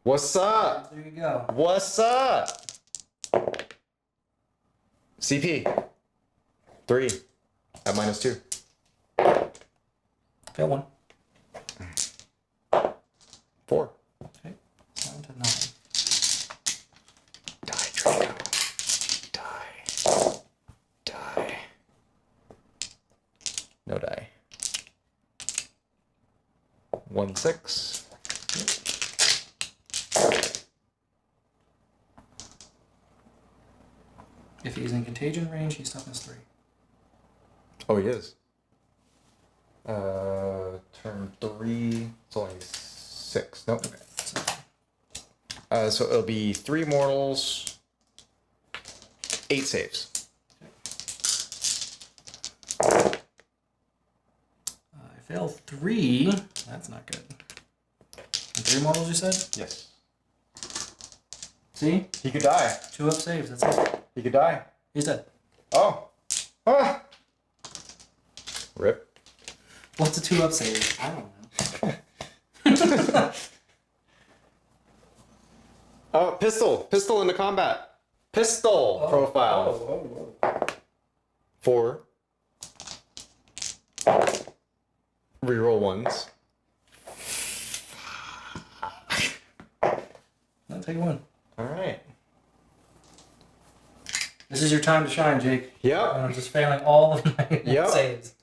What's up? There you go. What's up? CP. 3 at -2. Fail 1. 4. Okay. Down to 9. Die, Draco. Die. No die. 1, 6. If he's in contagion range, he's toughness 3. Oh, he is. Turn 3. It's only 6. Nope. Okay. So it'll be 3 mortals, 8 saves. I fail 3. That's not good. And 3 mortals, you said? Yes. See? He could die. 2 up saves. That's it. He could die. He's dead. Oh. Ah. Rip. What's a 2 up save? I don't know. Oh, pistol into combat. Pistol profile. Oh. 4. Reroll 1s. No, take 1. All right. This is your time to shine, Jake. Yep. I'm just failing all of my Yep. saves.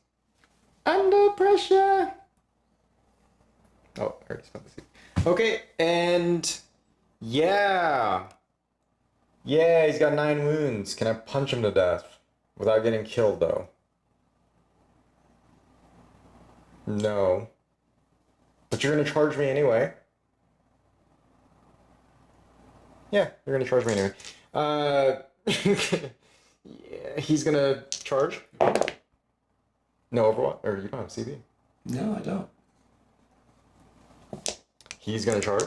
Under pressure. Oh, I already spent the seed. Okay, and yeah. Yeah, he's got 9 wounds. Can I punch him to death without getting killed, though? No. But you're gonna charge me anyway. Yeah, you're gonna charge me anyway. Yeah, he's gonna charge. No Overwatch, or you don't have CB. No, I don't. He's gonna charge.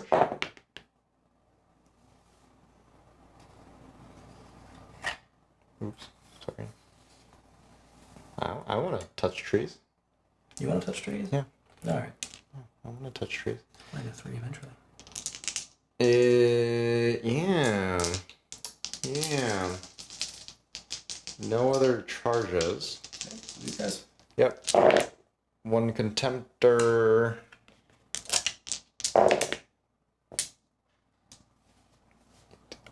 Oops, sorry. I want to touch trees. You want to touch trees? Yeah. All right. I want to touch trees. Play the 3 eventually. Yeah. Yeah. No other charges. Okay, you guys. Yep. 1 contemptor.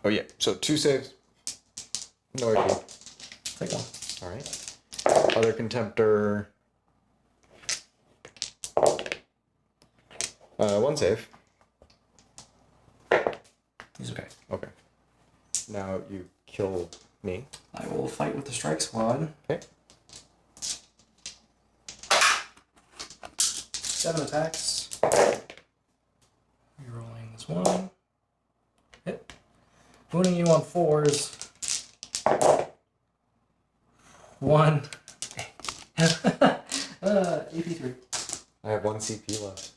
Oh yeah, so 2 saves. No issue. Take one. Alright. Other contemptor. 1 save. He's okay. Okay. Now you kill me. I will fight with the strike squad. Okay. 7 attacks. Rerolling this one. Hit. Wounding you on 4s. 1. AP3. I have 1 CP left.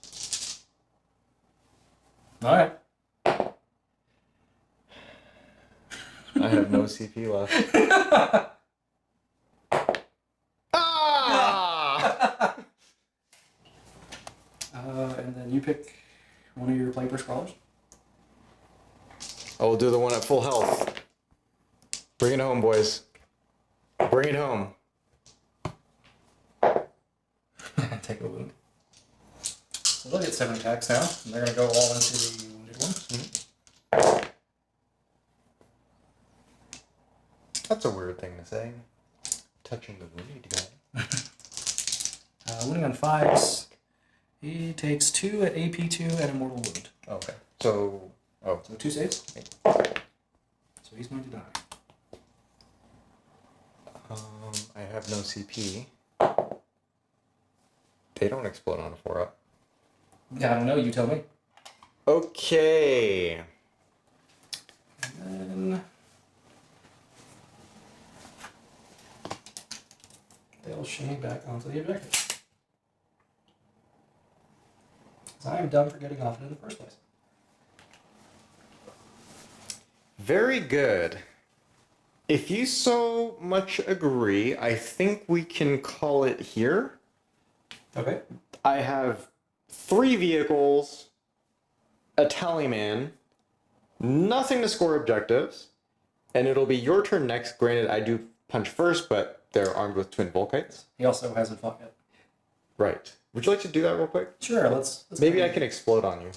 Alright. I have no CP left. Ah! And then you pick one of your Piper Scrawlers. I will do the one at full health. Bring it home, boys. Bring it home. Take a wound. So they'll get 7 attacks now, and they're going to go all into the wounded one. Mm-hmm. That's a weird thing to say. Touching the wounded guy. Wounding on 5s. He takes 2 at AP2 and a mortal wound. Okay. So 2 saves. So he's going to die. I have no CP. They don't explode on a 4-up. Yeah, I don't know. You tell me. Okay. And then they'll shimmy back onto the objective. I am dumb for getting off it in the first place. Very good. If you so much agree, I think we can call it here. Okay. I have 3 vehicles, a tallyman, nothing to score objectives, and it'll be your turn next. Granted, I do punch first, but they're armed with twin Volkites. He also hasn't fought yet. Right. Would you like to do that real quick? Sure, let's Maybe I can explode on you.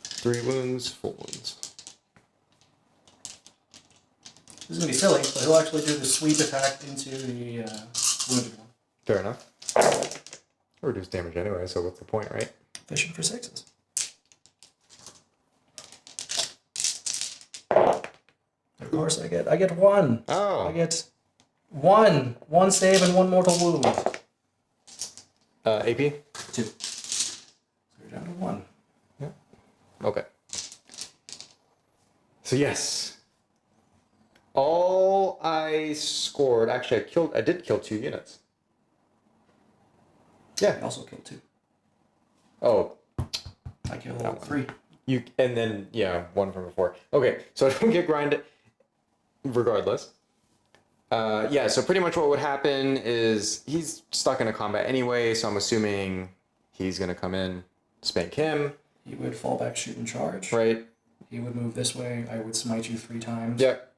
3 wounds, 4 wounds. This is going to be silly, but he'll actually do the sweep attack into the wounded one. Fair enough. Reduce damage anyway, so what's the point, right? Fishing for 6s. Of course, I get 1. Oh. I get 1 save and 1 mortal wound. AP? 2. So you're down to 1. Yeah. Okay. So yes. All I scored, actually I did kill 2 units. I Yeah. also killed 2. Oh, I killed 3. and then, yeah, 1 from before. Okay, so I don't get grinded regardless. Yeah, so pretty much what would happen is he's stuck in a combat anyway, so I'm assuming he's going to come in, spank him. He would fall back, shoot, and charge. Right? He would move this way. I would smite you 3 times. Yep.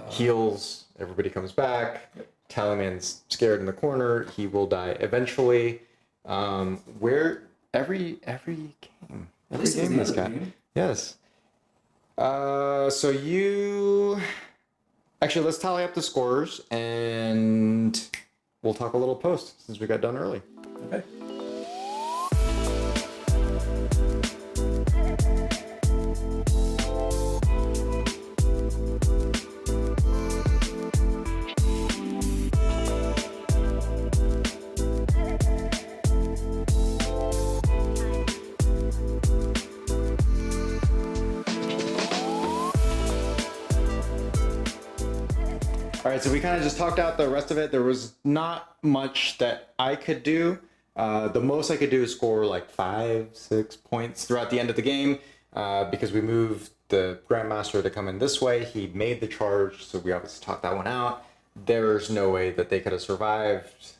Heals, everybody comes back. Yep. Tallyman's scared in the corner. He will die eventually. Where every game. Every This is game the this other guy. game. Yes. So you actually let's tally up the scores and we'll talk a little post since we got done early. Okay. All right, so we kind of just talked out the rest of it. There was not much that I could do. The most I could do is score like 5-6 points throughout the end of the game because we moved the Grandmaster to come in this way. He made the charge, so we obviously talked that one out. There's no way that they could have survived.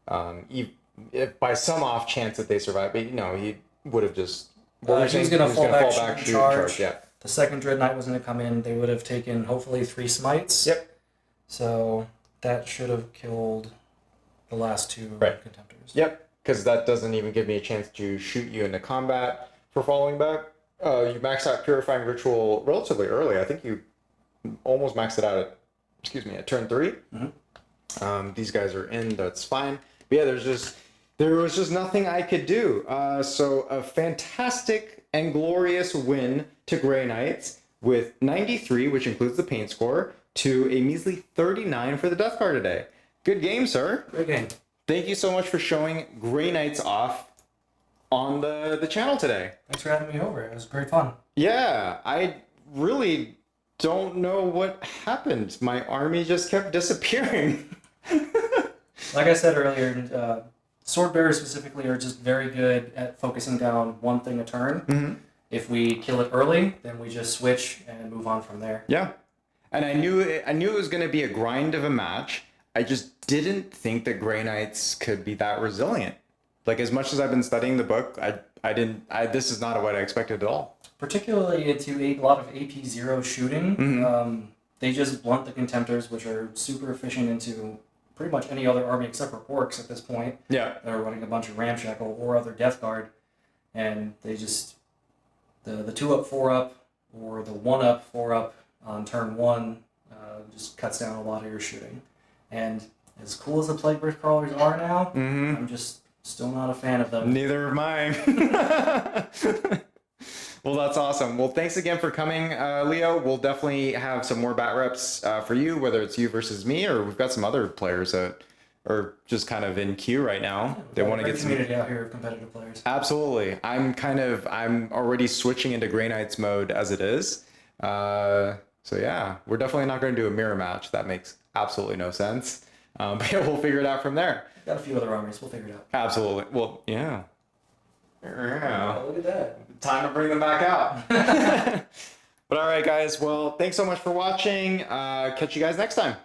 If by some off chance that they survived, but he would have just... He was going to fall back, shoot, charge. Yeah. The second Dread Knight was going to come in. They would have taken hopefully 3 smites. Yep. So that should have killed the last 2 contemptors. Yep, because that doesn't even give me a chance to shoot you into combat for falling back. You maxed out Purifying Ritual relatively early. I think you almost maxed it out at turn 3. Mm-hmm. These guys are in, that's fine. But yeah, there was just nothing I could do. So a fantastic and glorious win to Grey Knights with 93, which includes the paint score, to a measly 39 for the Death Guard today. Good game, sir. Great game. Thank you so much for showing Grey Knights off on the channel today. Thanks for having me over. It was great fun. Yeah, I really don't know what happened. My army just kept disappearing. Like I said earlier, Swordbearers specifically are just very good at focusing down one thing a turn. Mm-hmm. If we kill it early, then we just switch and move on from there. Yeah. And I knew it was going to be a grind of a match. I just didn't think that Grey Knights could be that resilient. Like, as much as I've been studying the book, this is not what I expected at all. Particularly into a lot of AP0 shooting. Mm-hmm. They just blunt the Contemptors, which are super efficient into pretty much any other army except for Orcs at this point. Yeah. That are running a bunch of Ramshackle or other Death Guard. And they just... The 2-up, 4-up, or the 1-up, 4-up on turn 1 just cuts down a lot of your shooting. And as cool as the Plague Bird Crawlers are now, mm-hmm. I'm just still not a fan of them. Neither am I. Well, that's awesome. Well, thanks again for coming, Leo. We'll definitely have some more bat reps for you, whether it's you versus me, or we've got some other players that are just kind of in queue right now. Yeah, they want to get some community out here of competitive players. Absolutely. I'm already switching into Grey Knights mode as it is. So yeah, we're definitely not going to do a mirror match. That makes absolutely no sense. But yeah, we'll figure it out from there. Got a few other armies. We'll figure it out. Absolutely. Well, yeah. Oh, look at that. Time to bring them back out. But all right, guys. Well, thanks so much for watching. Catch you guys next time.